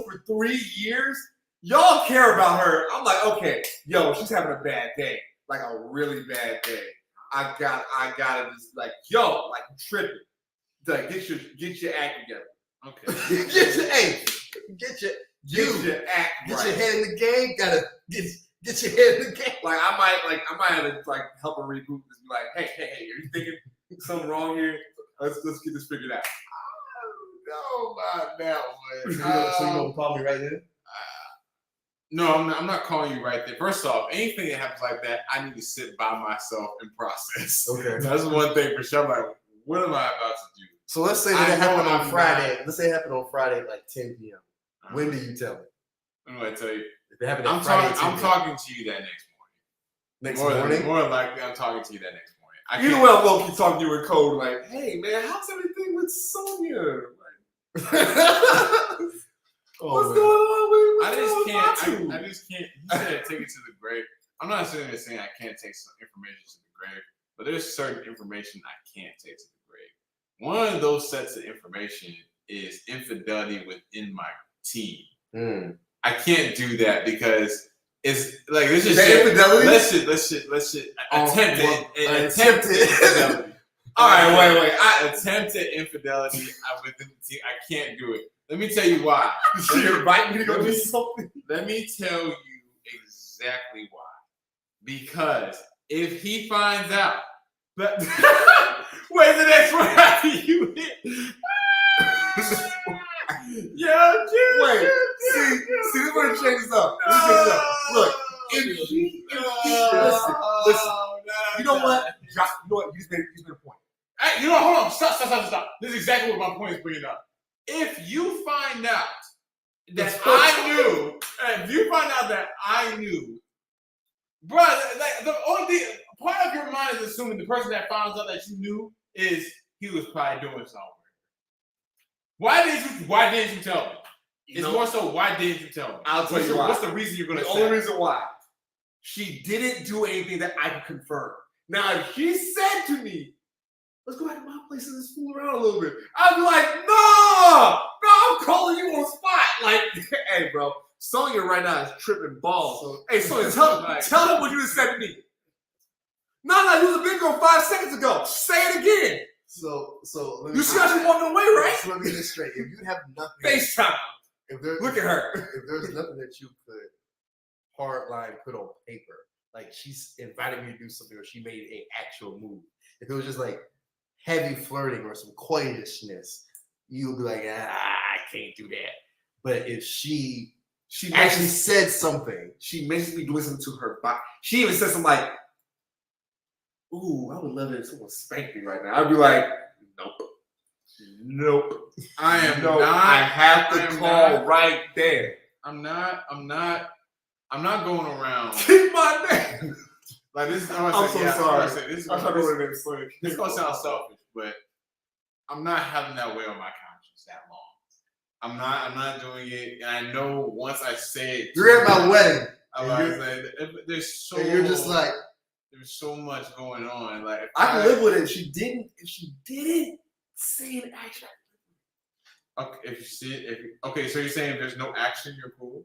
S2: for 3 years, y'all care about her. I'm like, okay, yo, she's having a bad day, like a really bad day. I gotta just like, yo, like tripping. Like, get your act together.
S3: Okay.
S1: Get your act right. Get your head in the game. Gotta get your head in the game.
S2: Like I might have to like help her reboot this. Be like, hey, are you thinking something wrong here? Let's get this figured out.
S3: I don't know about that one.
S1: So you gonna call me right then?
S3: No, I'm not calling you right there. First off, anything that happens like that, I need to sit by myself and process.
S1: Okay.
S3: That's one thing for sure. I'm like, what am I about to do?
S1: So let's say that it happened on Friday. Let's say it happened on Friday at like 10 p.m. When do you tell me?
S3: I'm going to tell you.
S1: If it happened on Friday,
S3: I'm talking to you that next morning. More than likely, I'm talking to you that next morning.
S2: You know what? I'll keep talking to you in code. Like, hey man, how's everything with Sonya? Like, what's going on with
S3: I just can't. You said take it to the grave. I'm not sitting there saying I can't take some information to the grave, but there's certain information I can't take to the grave. One of those sets of information is infidelity within my team. I can't do that because it's like this is
S2: infidelity.
S3: Let's attempted infidelity.
S2: All right, wait.
S3: I attempted infidelity within the team. I can't do it. Let me tell you why.
S2: You invite me to go do something.
S3: Let me tell you exactly why. Because if he finds out that where's the next one after you hit?
S2: Wait. See, this one changes up. Look, listen. You know what? You just made a point.
S3: Hey, hold on. Stop. This is exactly what my point is bringing up. If you find out that I knew, bro, like, the only thing, part of your mind is assuming the person that found out that you knew is he was probably doing something. Why didn't you tell me? It's more so, why didn't you tell me?
S2: I'll tell you why.
S3: What's the reason you're going to say?
S2: The only reason why. She didn't do anything that I could confirm. Now, if she said to me, let's go back to my place and just fool around a little bit, I'd be like, no, I'm calling you on spot. Like, hey, bro, Sonya right now is tripping balls. So, hey, Sonya, tell them what you just said to me. No, you was a big girl 5 seconds ago. Say it again.
S1: So
S2: you see how she's walking away, right?
S1: So let me get this straight. If you have nothing,
S2: FaceTime.
S1: Look at her. If there's nothing that you could hardline put on paper, like she's invited me to do something or she made an actual move. If it was just like heavy flirting or some coyishness, you would be like, I can't do that. But if she actually said something,
S2: she mentioned me doing something to her body. She even said something like, ooh, I would love it if someone spanked me right now. I'd be like, nope. I have to call right there.
S3: I'm not going around.
S2: Keep my name.
S3: Like this.
S2: I'm so sorry.
S3: This is
S2: gonna
S3: sound selfish, but I'm not having that way on my conscience that long. I'm not doing it, and I know once I say it,
S1: you're at my wedding.
S3: There's so.
S1: And you're just like,
S3: there's so much going on. Like
S1: I can live with it. If she didn't say an action.
S3: Okay, if you see it, okay, so you're saying if there's no action, you're cool.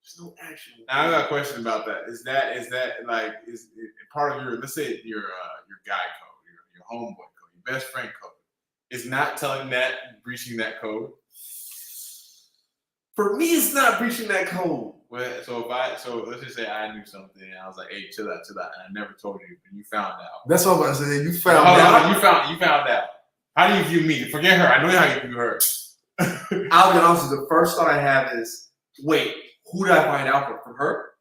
S1: There's no action.
S3: Now I got a question about that. Is that like is part of your, let's say your guy code, your homeboy code, your best friend code, is not telling that, breaching that code?
S2: For me, it's not breaching that code.
S3: Well, so let's just say I knew something and I was like, hey, chill out, and I never told you, and you found out.
S1: That's what I'm about to say. You found out.
S3: You found out. How do you view me? Forget her. I know how you view her.
S2: I'll be honest with you, the first thought I have is, wait, who did I find out from her?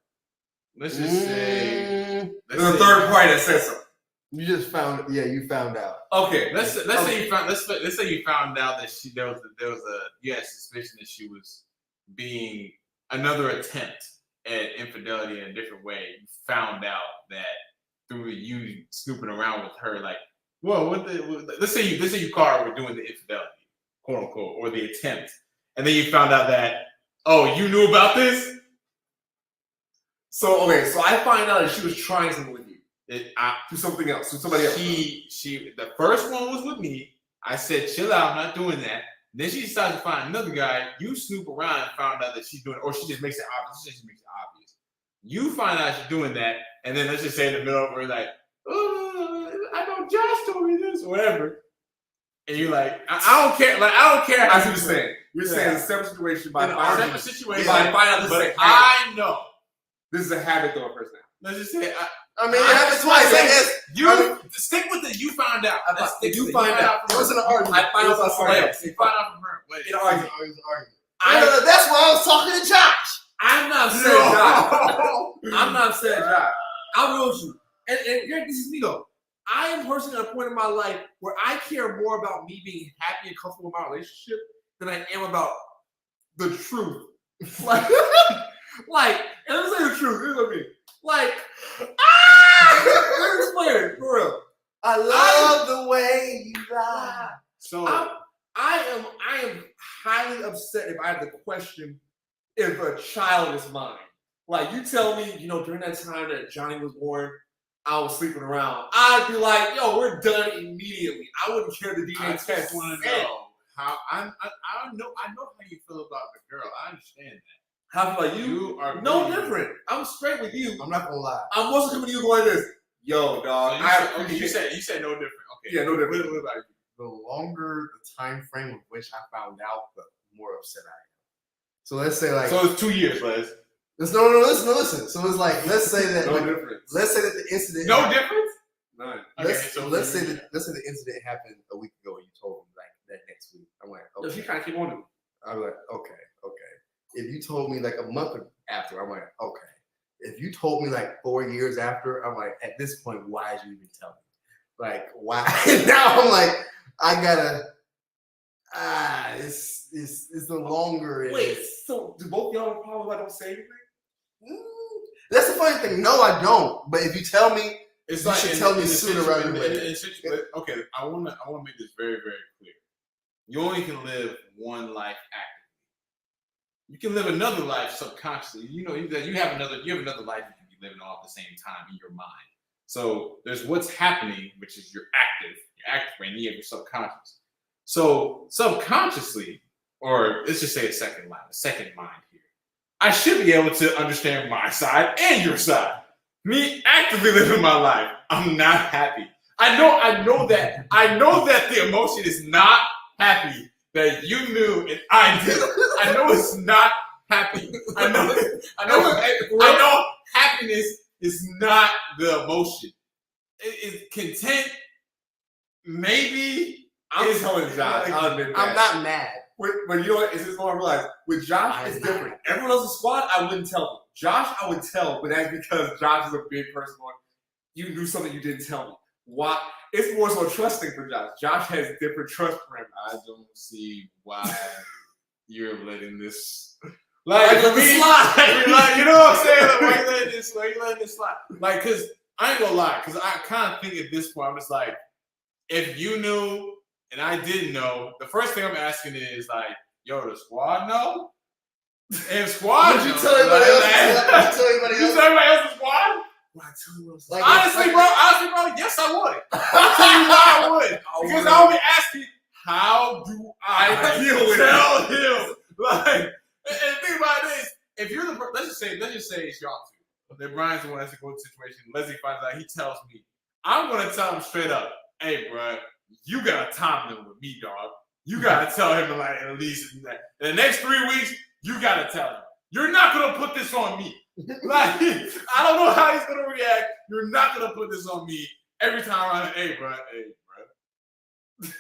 S3: Let's just say
S2: there's a third party that says something.
S1: You found out.
S3: Okay, let's say you found out that there was a suspicion that she was being another attempt at infidelity in a different way. You found out that through you snooping around with her, like, well, let's say you caught her with doing the infidelity, quote unquote, or the attempt, and then you found out that, oh, you knew about this.
S2: So I find out that she was trying something with you. To something else, to somebody else.
S3: The first one was with me. I said, chill out, I'm not doing that. Then she decided to find another guy. You snoop around and found out that she's doing it, or she just makes it obvious. You find out she's doing that, and then let's just say in the middle of her, like, oh, I know Josh told me this, or whatever. And you're like, I don't care. Like, I don't care.
S2: I see what you're saying. You're saying a separate situation by finding out this.
S3: But I know
S2: this is a habit though of hers now.
S3: Let's just say,
S1: I mean, it happened twice.
S3: Stick with it. You found out.
S2: You find out.
S1: It wasn't an argument.
S2: I find out about somebody else.
S3: You find out from her. Wait,
S1: it argument. That's why I was talking to Josh.
S2: I'm not saying Josh. I'm not saying Josh. I'll go with you. And this is me though. I am personally at a point in my life where I care more about me being happy and comfortable with my relationship than I am about the truth. Like, and let me say the truth. Here's what I mean. Like, let me explain it for real.
S1: I love the way you lie.
S2: So I am highly upset if I have to question if a child is mine. Like, you tell me, during that time that Johnny was born, I was sleeping around. I'd be like, yo, we're done immediately. I wouldn't care the DNA test.
S3: I just want to know how I know how you feel about the girl. I understand that.
S2: How I feel like you are no different. I'm straight with you.
S1: I'm not gonna lie.
S2: I'm also coming to you going this. Yo, dog.
S3: So you said no different. Okay.
S2: Yeah, no different.
S3: What about you?
S1: The longer the time frame of which I found out, the more upset I am. So let's say like.
S3: So it's 2 years, Les.
S1: No, listen. So it's like, let's say that.
S2: No difference.
S1: Let's say that the incident.
S3: No difference.
S2: None.
S1: Let's say the incident happened a week ago, and you told me like that next week. I'm like, okay.
S2: Yo, she kind of keep on doing.
S1: I'm like, okay. If you told me like a month after, I'm like, okay. If you told me like 4 years after, I'm like, at this point, why did you even tell me? Like, why? Now I'm like, I gotta. It's the longer.
S2: Wait, so do both y'all have a problem if I don't say anything?
S1: That's the funny thing. No, I don't. But if you tell me,
S3: it's
S1: you
S3: like
S1: should tell me sooner rather than later.
S3: Okay, I want to make this very, very clear. You only can live one life actively. you can live another life subconsciously. You know that you have another life you can be living all at the same time in your mind. So there's what's happening, which is your active brain, you have your subconscious. So subconsciously, or let's just say a second mind here. I should be able to understand my side and your side. Me actively living my life, I'm not happy. I know that the emotion is not happy that you knew and I did. I know it's not happy. I know happiness is not the emotion. It is content, maybe.
S2: I'm telling Josh, I'll admit that.
S1: I'm not mad.
S2: But you know what? It's just more realize with Josh, it's different. Everyone else's squad, I wouldn't tell them. Josh, I would tell, but that's because Josh is a big person. You do something you didn't tell me. Why? It's more so trusting for Josh. Josh has different trust parameters.
S3: I don't see why you're letting this
S2: slide.
S3: You know what I'm saying? Like, why you letting this slide? Like, cause I ain't gonna lie, cause I kind of think at this point I'm just like, if you knew and I didn't know, the first thing I'm asking is like, yo, the squad know? And squad,
S1: would you tell anybody else?
S3: You tell everybody else the squad?
S1: Like,
S3: honestly, bro, yes, I would. I'll tell you why I would. Because I would be asking, how do I tell him? Like, and think about this: if you're the, let's just say it's y'all two. Then Brian's the one that's in a good situation. Leslie finds out. He tells me, I'm gonna tell him straight up, hey, bro, you got a time limit with me, dog. You gotta tell him like at least in the next 3 weeks. You gotta tell him. You're not gonna put this on me. Like, I don't know how he's gonna react. You're not gonna put this on me every time I'm like, hey, bro.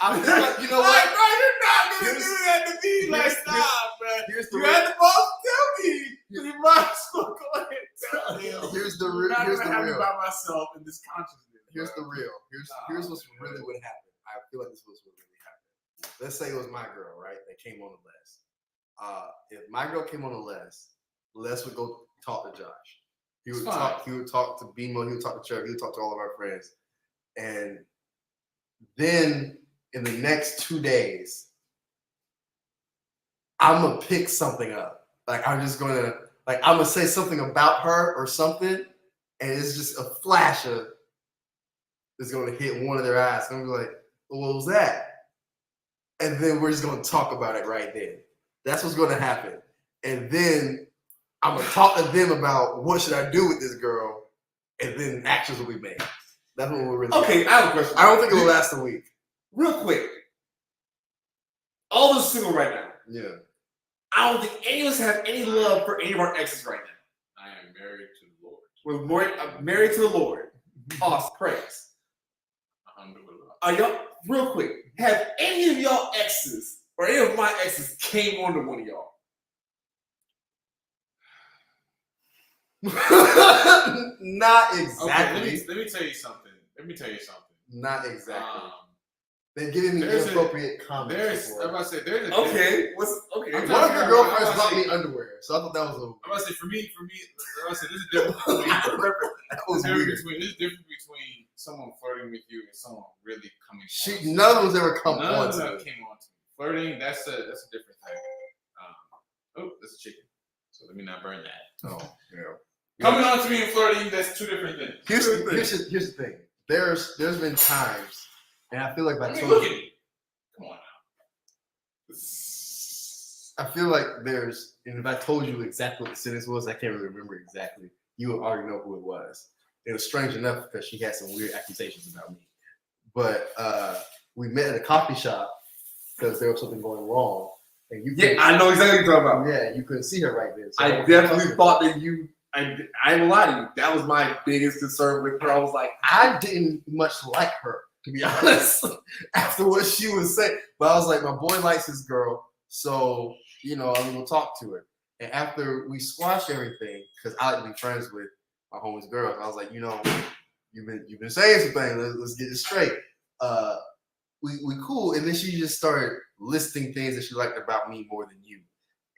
S1: I feel like, you know what?
S3: Bro, you're not gonna do that to me. Like, stop, bro. You had the balls to tell me. You might as well go ahead and tell him.
S1: Here's the real.
S3: I'm not happy by myself in this consciousness.
S1: Here's the real. Here's what's really would happen. I feel like this was what really happened. Let's say it was my girl, right? That came on the list. If my girl came on the list, Les would go talk to Josh. He would talk to Bimo. He would talk to Chuck. He would talk to all of our friends. And then in the next 2 days, I'm gonna pick something up. Like I'm gonna say something about her or something, and it's just a flash of it's gonna hit one of their eyes. I'm gonna be like, well, what was that? And then we're just gonna talk about it right then. That's what's gonna happen. And then I'm gonna talk to them about what should I do with this girl, and then actions will be made. That's what we're really.
S2: Okay, I have a question.
S1: I don't think it will last a week.
S2: Real quick, all those single right now.
S1: Yeah.
S2: I don't think any of us have any love for any of our exes right now.
S3: I am married to the Lord.
S2: We're married to the Lord. Awesome, praise. Are y'all real quick? Have any of y'all exes or any of my exes came on to one of y'all?
S1: Not exactly.
S3: Okay, let me tell you something.
S1: Not exactly. They're giving me inappropriate comments.
S3: I'm about to say there's a
S2: okay.
S1: One of your girlfriends bought me underwear, so I thought that was a.
S3: I'm about to say for me, I'm about to say there's a difference between. There's a difference between someone flirting with you and someone really coming.
S1: None of them's ever come on.
S3: None of them came on to me. Flirting, that's a different thing. That's a chicken. So let me not burn that.
S1: Oh, yeah.
S3: Coming on to me and flirting, that's two different things.
S1: Here's the thing. There's been times, and I feel like
S3: look at me. Come on now.
S1: I feel like and if I told you exactly what the sentence was, I can't really remember exactly. You would already know who it was. It was strange enough because she had some weird accusations about me. But we met at a coffee shop because there was something going wrong. And
S2: I know exactly what you're talking about.
S1: Yeah, you couldn't see her right then. So
S2: I definitely thought that I ain't gonna lie to you. That was my biggest concern with her. I was like,
S1: I didn't much like her, to be honest, after what she was saying. But I was like, my boy likes this girl, so I'm gonna talk to her. And after we squashed everything, because I like to be friends with my homie's girls, I was like, you've been saying some things. Let's get it straight. We cool, and then she just started listing things that she liked about me more than you.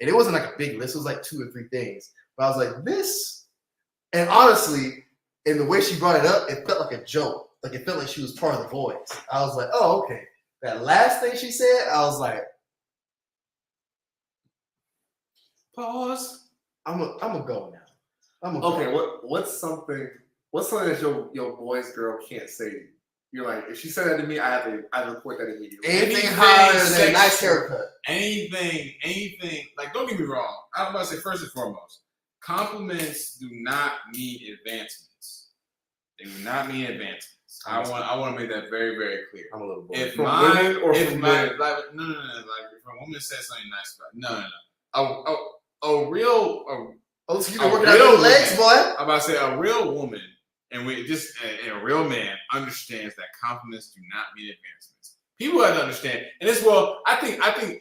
S1: And it wasn't like a big list; it was like 2 or 3 things. But I was like, this, and honestly, in the way she brought it up, it felt like a joke. Like it felt like she was part of the voice. I was like, oh, okay. That last thing she said, I was like,
S3: Pause.
S1: I'm a go now. I'm a
S2: Okay,
S1: go.
S2: what's something that your boy's girl can't say to you? You're like, if she said that to me, I have to report that immediately.
S1: Anything higher than a nice
S3: sexual,
S1: haircut.
S3: Anything. Like, don't get me wrong. I'm about to say first and foremost, compliments do not mean advancements. They do not mean advancements. I want to make that very, very clear.
S1: I'm a little boy.
S2: From women or from men?
S3: Like, no. Like, if a woman says something nice about a real
S1: Oh, so you been working out your legs, boy?
S3: I'm about to say a real woman and a real man understands that compliments do not mean advancements. People have to understand, and as well, I think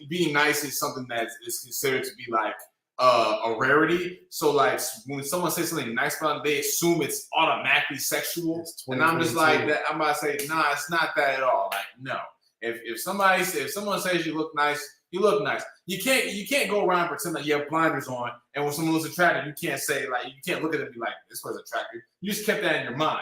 S3: being nice is something that is considered to be like a rarity. So like when someone says something nice about them, they assume it's automatically sexual, and I'm just like that. I'm about to say, nah, it's not that at all. Like, no. If someone says you look nice, you look nice. You can't go around and pretend like you have blinders on, and when someone looks attractive, you can't say like you can't look at them and be like, this was attractive. You just kept that in your mind.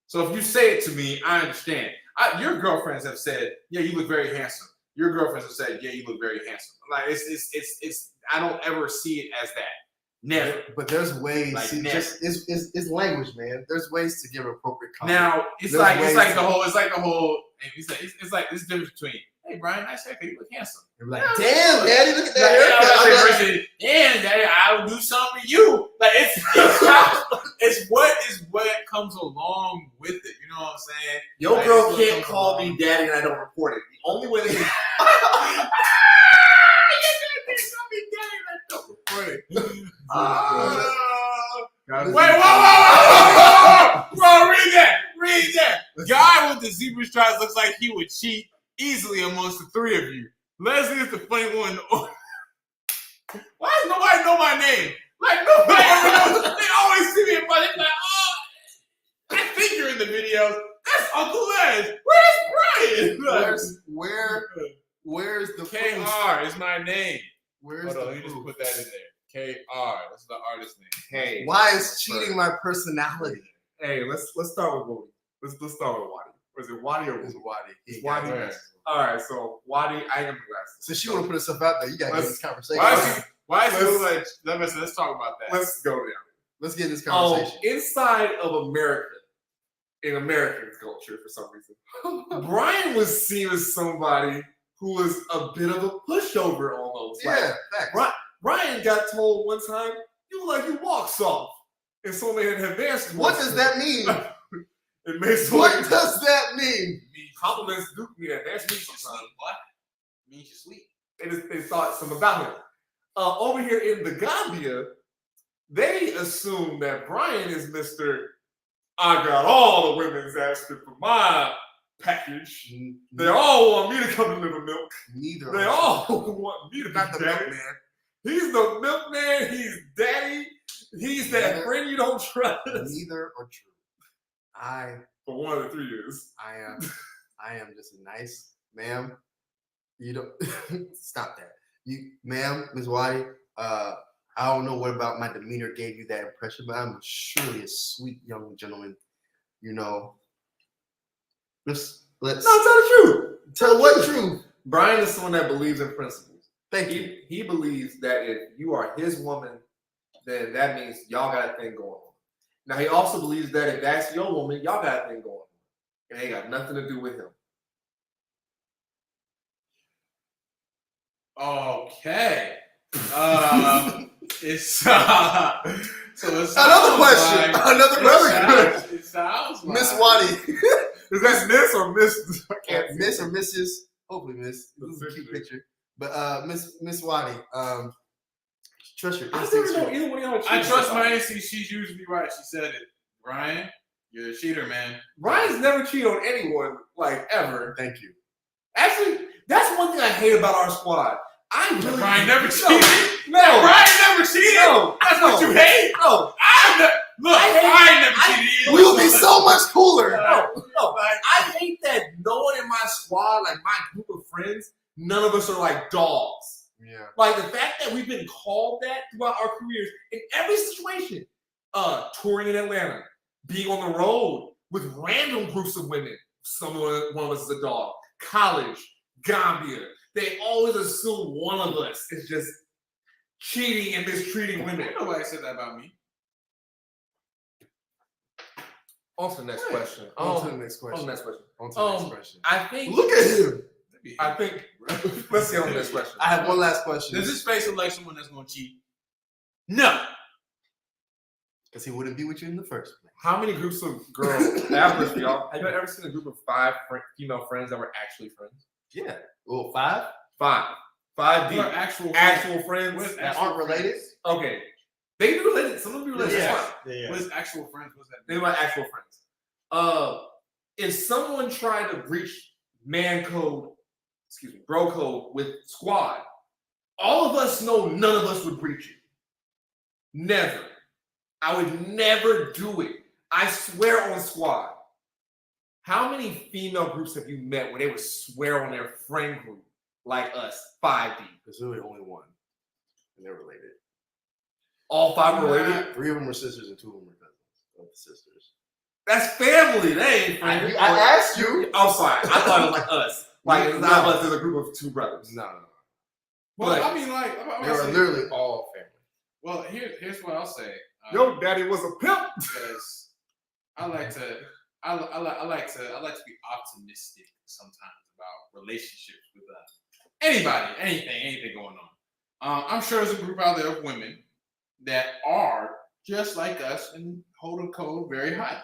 S3: So if you say it to me, I understand. Your girlfriends have said, yeah, you look very handsome. Your girlfriends have said, yeah, you look very handsome. Like it's I don't ever see it as that. Never.
S1: But there's ways.
S3: Like,
S1: See,
S3: never.
S1: It's language, man. There's ways to give appropriate comments.
S3: Now it's like the whole. It's like this difference between, hey Brian, nice haircut, you look handsome.
S1: You're like, damn, Daddy, look at that haircut.
S3: Damn, Daddy, I'll do something to you. Like it's what comes along with it. You know what I'm saying?
S2: Your
S3: like,
S2: girl can't call me daddy and I don't report it. The only way they can
S3: Wait, whoa! Bro, read that. Guy with the zebra stripes looks like he would cheat easily amongst the three of you. Leslie is the funny one. Why does nobody know my name? Like, nobody ever knows. They always see me in front. They're like, oh, I think you're in the videos. That's Uncle Les. Where's Brian?
S1: Where's the
S3: KR is my name.
S1: Where's
S3: Hold on,
S1: the
S3: let me just
S1: proof?
S3: put that in there. KR. That's the artist name.
S2: Hey.
S1: Why is cheating my personality?
S2: Hey, let's start with Wody. Let's start with Wadi. Was it Wadi or
S1: It's
S2: Wody?
S1: Wadi.
S2: It's Wadi. Alright, so Wadi, I am glasses.
S1: So she want to put herself out there. You gotta get this conversation.
S3: Why is it like? Let's talk about that.
S2: Let's go down.
S1: Let's get this conversation.
S2: Inside of America, in American culture for some reason, Brian was seen as somebody who was a bit of a pushover almost.
S1: Yeah, facts.
S2: Brian got told one time, you look like you walk soft. And so they had advanced.
S1: What does that mean?
S2: It makes
S1: What does that mean?
S2: Compliments do mean advanced
S3: Means you're sweet. What? Means you're sweet.
S2: They thought something about him. Over here in the Gambia, they assume that Brian is Mr. I got all the women's asking for my package. They all want me to come deliver milk.
S1: Neither.
S2: They all want me to be
S1: Not the
S2: daddy.
S1: milkman.
S2: He's the milkman. He's daddy. He's that friend you don't trust.
S1: Neither are true.
S2: For one of the 3 years.
S1: I am just a nice ma'am. You don't stop that. Ma'am, Ms. Wadi, I don't know what about my demeanor gave you that impression, but I'm surely a sweet young gentleman. You know. Let's
S2: No, tell the truth.
S1: tell what truth.
S2: Brian is someone that believes in principles.
S1: Thank you.
S2: He believes that if you are his woman, then that means y'all got a thing going on. Now he also believes that if that's your woman, y'all got a thing going on. And it ain't got nothing to do with him.
S3: Okay. It's so it's
S1: Another question.
S3: It sounds like
S1: Miss Wadi.
S2: Is that Miss or Miss? I can't see.
S1: Miss or Mrs. Hopefully Miss. This is a cute picture. But Miss Wadi, trust your
S2: I
S1: instincts.
S2: never know either one of y'all.
S3: I trust my instincts. She's usually right. She said it. Brian, you're a cheater, man.
S2: Brian's never cheated on anyone, like ever.
S1: Thank you.
S2: Actually, that's one thing I hate about our squad.
S3: Brian never cheated.
S2: No,
S3: Brian never cheated.
S2: No,
S3: That's what you hate.
S2: No,
S3: I never cheated either.
S1: We'll be so much cooler.
S2: no. I hate that no one in my squad, like my group of friends, none of us are like dogs.
S1: Yeah.
S2: Like the fact that we've been called that throughout our careers in every situation. Touring in Atlanta, being on the road with random groups of women. One of us is a dog. College, Gambia. They always assume one of us is just cheating and mistreating women.
S3: Ain't nobody said that about me.
S2: On to the next question.
S1: On to the next
S2: On to
S1: question.
S2: the next question.
S1: On to the next question.
S2: I think.
S1: Look at him.
S2: I think. Let's see on the next question.
S1: I have one last question.
S3: Does his face look like someone that's gonna cheat? No.
S1: Because he wouldn't be with you in the first place.
S2: How many groups of girls? I have this for y'all. Have you ever seen a group of 5 female friends that were actually friends?
S1: Yeah. Well, 5
S2: 5 deep.
S3: What actual
S2: friends
S3: What
S1: that aren't related.
S2: Okay. They can be related. Some of them be related.
S1: Yeah.
S2: That's fine.
S1: Yeah.
S3: What is actual friends? What's that?
S2: They were actual friends. If someone tried to breach bro code with squad, all of us know none of us would breach it. Never. I would never do it. I swear on squad. How many female groups have you met where they would swear on their friend group like us, 5 deep?
S1: There's really only one. And they're related.
S2: All 5 are related?
S1: 3 of them are sisters and 2 of them are cousins of the sisters.
S2: That's family. They ain't friends.
S1: I asked you.
S2: I'm sorry. I thought it was like us. Like it's not
S1: No.
S2: us. There's a group of 2 brothers.
S1: No.
S3: Well,
S2: Like,
S3: I mean, like,
S1: They are literally all family.
S3: Well, here's what I'll say.
S2: Yo, daddy was a pimp.
S3: Because I like to be optimistic sometimes about relationships with anybody, anything going on. I'm sure there's a group out there of women that are just like us and hold a code very high.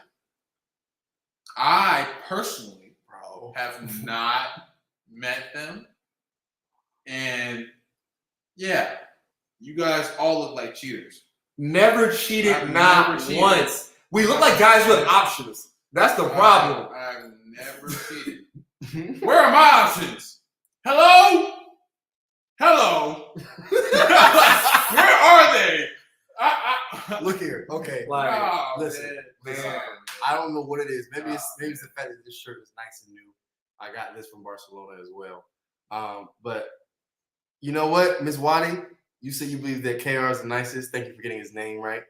S3: I personally, have not met them, and yeah, you guys all look like cheaters.
S2: Never cheated,
S3: I've
S2: not
S3: never cheated.
S2: once. We look like guys with options. That's the problem.
S3: I've never cheated. Where are my options? Hello? Where are they?
S1: Look here. Okay.
S2: Like,
S3: Oh,
S1: listen.
S2: man.
S1: I don't know what it is. Maybe it's the fact that this shirt is nice and new. I got this from Barcelona as well. But you know what, Ms. Wadi? You said you believe that KR is the nicest. Thank you for getting his name right.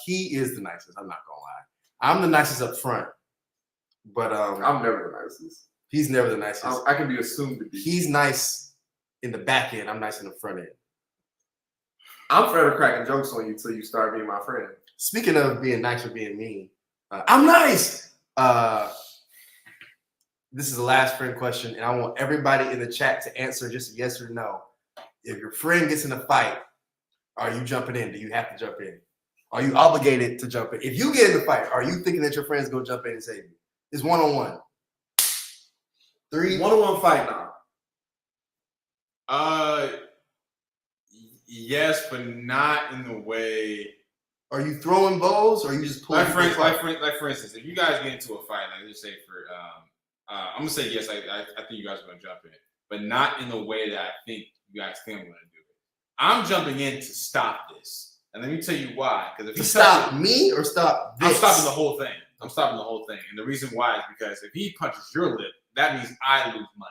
S1: He is the nicest. I'm not gonna lie. I'm the nicest up front, but
S2: I'm never the nicest.
S1: he's never the nicest.
S2: I can be assumed to be.
S1: He's nice in the back end. I'm nice in the front end.
S2: I'm forever cracking jokes on you until you start being my friend.
S1: Speaking of being nice or being mean, I'm nice. This is the last friend question, and I want everybody in the chat to answer just yes or no. If your friend gets in a fight, are you jumping in? Do you have to jump in? Are you obligated to jump in? If you get in the fight, are you thinking that your friend's gonna jump in and save you? It's 1-on-1. 3.
S2: 1-on-1 fight now.
S3: Yes, but not in the way.
S1: Are you throwing bows, or are you just pulling?
S3: Like for instance, if you guys get into a fight, like let's say for, I'm gonna say yes. I think you guys are gonna jump in, but not in the way that I think you guys think I'm gonna do it. I'm jumping in to stop this, and let me tell you why. Because if
S1: To
S3: he
S1: stop me or stop this?
S3: I'm stopping the whole thing. I'm stopping the whole thing, and the reason why is because if he punches your lip, that means I lose money.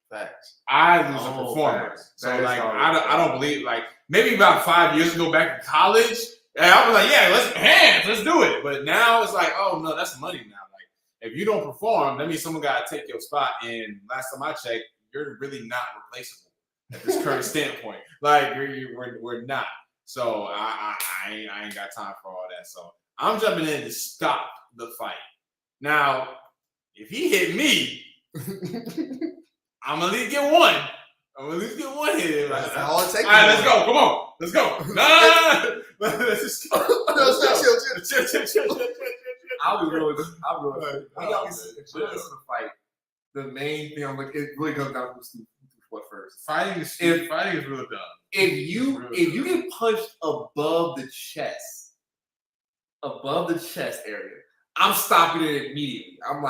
S1: Facts.
S3: I lose a
S2: Oh,
S3: performer.
S2: facts.
S3: So
S2: That is
S3: like
S2: how
S3: I don't believe like maybe about 5 years ago back in college, and I was like, yeah, let's do it. But now it's like, oh no, that's money now. Like if you don't perform, that means someone gotta take your spot. And last time I checked, you're really not replaceable at this current standpoint. Like we're not. So I ain't got time for all that. So I'm jumping in to stop the fight. Now, if he hit me, I'm gonna at least get one. Hit.
S1: That's all it takes.
S3: All right, let's go. Come on, let's go. No. Let's just go.
S1: Chill.
S2: I'll be real. When
S3: Oh,
S2: y'all
S3: man,
S2: get to the fight, the main thing I'm like, it really comes down to what first.
S3: Fighting is real dumb.
S2: If you get punched above the chest area, I'm stopping it immediately. I'm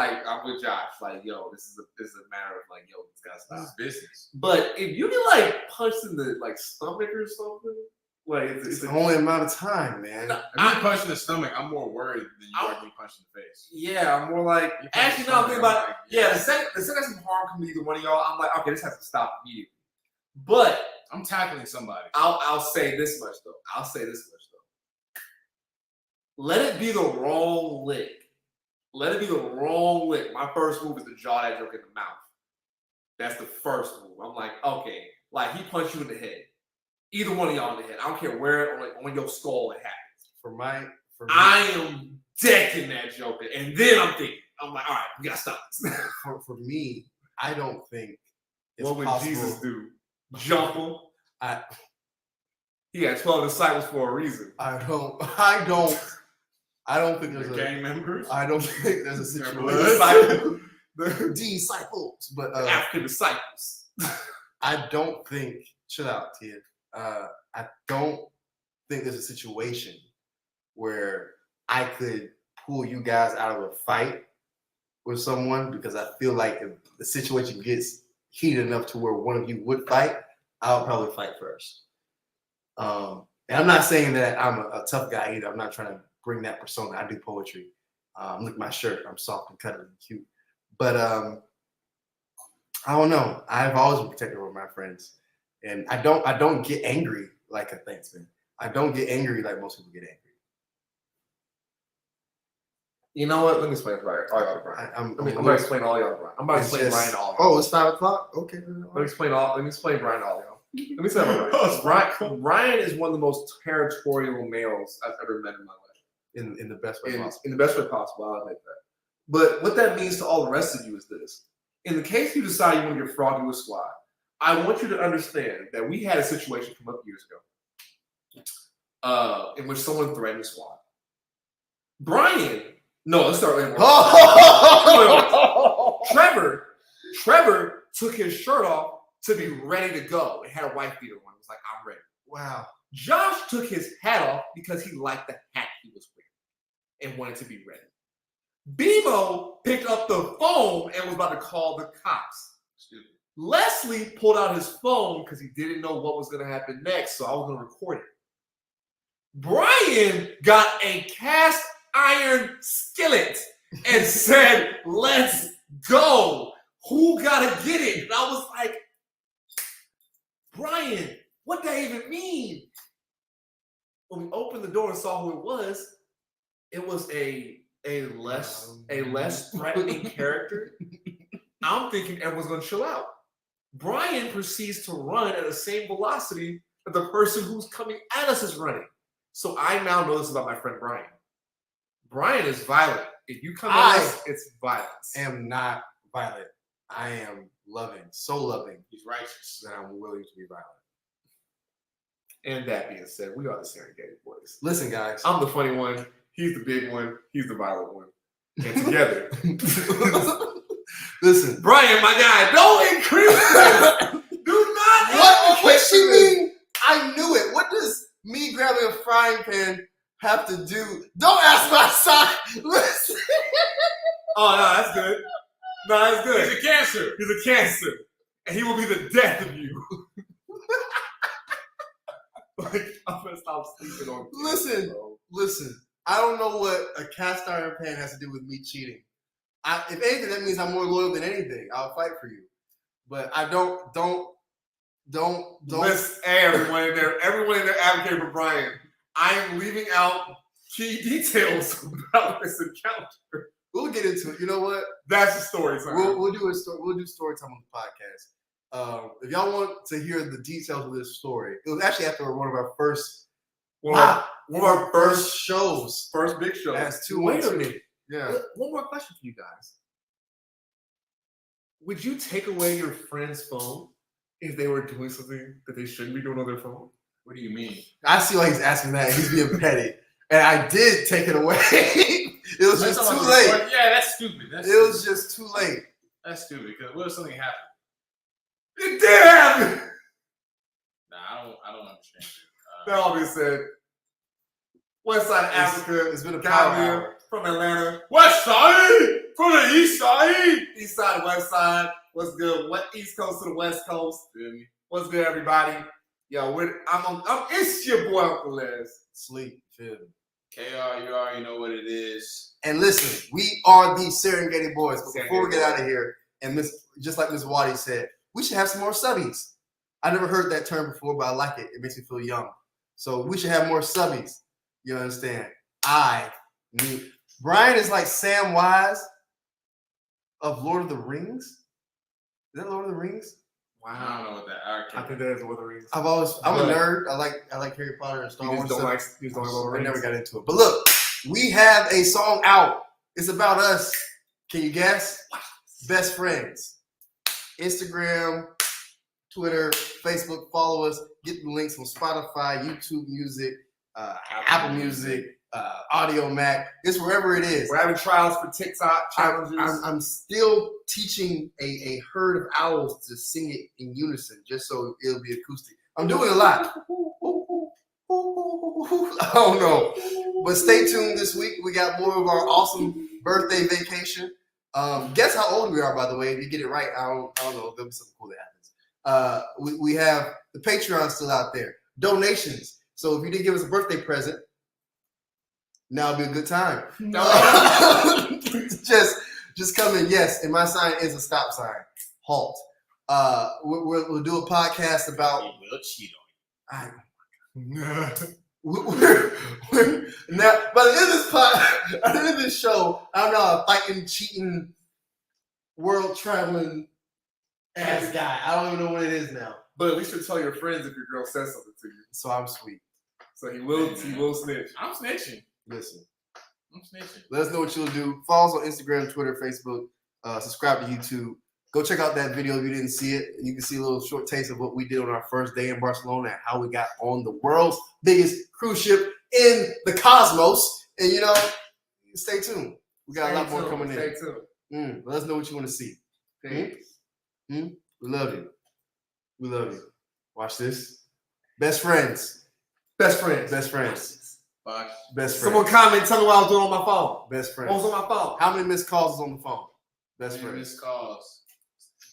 S2: with Josh. Like, yo, this is a matter of like, yo, it's gotta stop.
S3: This is business.
S2: But if you get like punched in the like stomach or something, like
S1: It's the only amount of time, man.
S3: If you punch in the stomach, I'm more worried than you are getting punched in the face.
S2: yeah, I'm more like
S3: You punch
S2: actually
S3: the
S2: no. I'm
S3: stomach,
S2: thinking about
S3: I'm like,
S2: yeah. The second some harm comes to either one of y'all, I'm like, okay, this has to stop immediately. But
S3: I'm tackling somebody.
S2: I'll say this much though. Let it be the wrong lick. My first move is to jaw that joke in the mouth. That's the first move. I'm like, okay, like he punched you in the head. Either one of y'all in the head. I don't care where on your skull it happens.
S1: For me,
S2: I am decking that Joker, and then I'm like, all right, we gotta stop this.
S1: for me, I don't think it's
S2: What would
S1: possible.
S2: Jesus do? Jump him?
S1: I
S2: He had 12 disciples for a reason.
S1: I don't think there's
S3: gang members.
S1: I don't think there's a situation.
S2: The
S1: Disciples, but
S2: African disciples.
S1: I don't think. Chill out, kid. I don't think there's a situation where I could pull you guys out of a fight with someone, because I feel like if the situation gets heated enough to where one of you would fight, I'll probably fight first. And I'm not saying that I'm a tough guy either. I'm not trying to bring that persona. I do poetry. Look at my shirt. I'm soft and cuddly and cute. But I don't know. I've always been protective of my friends, and I don't get angry like a thanks man. I don't get angry like most people get angry.
S2: You know what? Let me explain Brian. All right, Brian. I'm going to explain all y'all, Brian. I'm about to explain Brian to all y'all.
S1: Oh, it's 5 o'clock? Okay.
S2: Let me explain Brian to all y'all. Let me say Brian. Brian is one of the most territorial males I've ever met in my life.
S1: In the best way possible.
S2: In the best way possible, I'll admit that. But what that means to all the rest of you is this. In the case you decide you want to get froggy with squad, I want you to understand that we had a situation come up years ago in which someone threatened squad. Let's start later. Trevor took his shirt off to be ready to go and had a wife beater on. It was like, I'm ready.
S1: Wow.
S2: Josh took his hat off because he liked the hat he was wearing and wanted to be ready. Bimo picked up the phone and was about to call the cops. Stupid. Leslie pulled out his phone because he didn't know what was going to happen next, so I was going to record it. Brian got a cast iron skillet and said, let's go. Who gotta get it? And I was like, Brian, what that even mean? When we opened the door and saw who it was a less threatening character. I'm thinking everyone's gonna chill out. Brian proceeds to run at the same velocity that the person who's coming at us is running. So I now know this about my friend Brian. Brian is violent. If you come at us, it's violence.
S1: I am not violent. I am loving, so loving.
S3: He's righteous.
S1: That I'm willing to be violent.
S2: And that being said, we are the Serengeti boys.
S1: Listen, guys.
S2: I'm the funny one. He's the big one. He's the violent one. And together.
S1: Listen.
S2: Brian, my guy, don't increase this. Do not
S1: What she mean? I knew it. What does me grabbing a frying pan have to do? Don't ask my son. Listen.
S2: Oh, no, that's good. No, that's good.
S3: He's a cancer.
S2: He's a cancer. And he will be the death of you. Like, I'm going to stop sleeping on you.
S1: Listen. I don't know what a cast iron pan has to do with me cheating. If anything, that means I'm more loyal than anything. I'll fight for you. But I don't.
S2: Listen, hey, everyone in there advocating for Brian. I am leaving out key details about this encounter.
S1: We'll get into it. You know what?
S2: That's the story time.
S1: We'll do story time on the podcast. If y'all want to hear the details of this story, it was actually after one of our first shows,
S2: first big show.
S1: That's 2
S2: Wait
S1: months.
S2: a minute.
S1: Yeah.
S2: One more question for you guys. Would you take away your friend's phone if they were doing something that they shouldn't be doing on their phone?
S3: What do you mean?
S1: I see why he's asking that. He's being petty, and I did take it away. It was just too late.
S3: Yeah, that's stupid.
S1: It was just too late.
S3: That's stupid. Because what if something happened?
S2: It did happen.
S3: Nah, I don't understand it.
S2: That all being said, West Side of Africa.
S1: It's been a power hour.
S2: From Atlanta.
S3: West Side from the East Side.
S2: East Side, West Side. What's good? What East Coast to the West Coast? What's good, everybody? Yo, it's your boy Uncle Les.
S1: Sleep, feel me.
S3: KR, you already know what it is.
S1: And listen, we are the Serengeti boys. But before we get out of here, and just like Ms. Wadi said, we should have some more subbies. I never heard that term before, but I like it. It makes me feel young. So we should have more subbies. You understand? Brian is like Sam Wise of Lord of the Rings. Is that Lord of the Rings?
S3: I don't know what that.
S2: I think that is Lord of the Rings.
S1: I'm a nerd. I like Harry Potter and Star
S2: You
S1: Wars
S2: just don't
S1: stuff.
S2: like. You just don't like Lord of the
S1: I
S2: Rings.
S1: never got into it. But look, we have a song out. It's about us. Can you guess? Best friends. Instagram, Twitter, Facebook. Follow us. Get the links on Spotify, YouTube Music, Apple Music, Audio Mac. It's wherever it is.
S2: We're having trials for TikTok challenges.
S1: I'm still teaching a herd of owls to sing it in unison, just so it'll be acoustic. I'm doing a lot. I don't know. But stay tuned this week. We got more of our awesome birthday vacation. Guess how old we are, by the way. If you get it right, I don't know. There'll be something cool that happens. We have the Patreon still out there. Donations. So if you didn't give us a birthday present, now would be a good time. Just come in. Yes, and my sign is a stop sign. Halt. We'll do a podcast about.
S3: He will cheat on
S1: Now, by the end of this show, I'm now a fighting, cheating, world traveling ass guy. I don't even know what it is now.
S2: But at least you'll tell your friends if your girl says something to you.
S1: So I'm sweet.
S2: So he will snitch.
S3: I'm snitching.
S1: Listen,
S3: I'm snitching.
S1: let us know what you'll do. Follow us on Instagram, Twitter, Facebook. Subscribe to YouTube. Go check out that video if you didn't see it. You can see a little short taste of what we did on our first day in Barcelona and how we got on the world's biggest cruise ship in the cosmos. And, you know, stay tuned. We got a lot more coming in.
S2: Stay tuned.
S1: Let us know what you want to see.
S2: Peace.
S1: We love you. We love you. Watch this. Best friends. Best friends. Best friends.
S3: Bye.
S1: Best friends.
S2: Someone comment, tell me what I was doing on my phone.
S1: Best
S2: What
S1: friends.
S2: was on my phone?
S1: How many missed calls is on the phone? Best
S3: Many
S1: friends.
S3: missed calls.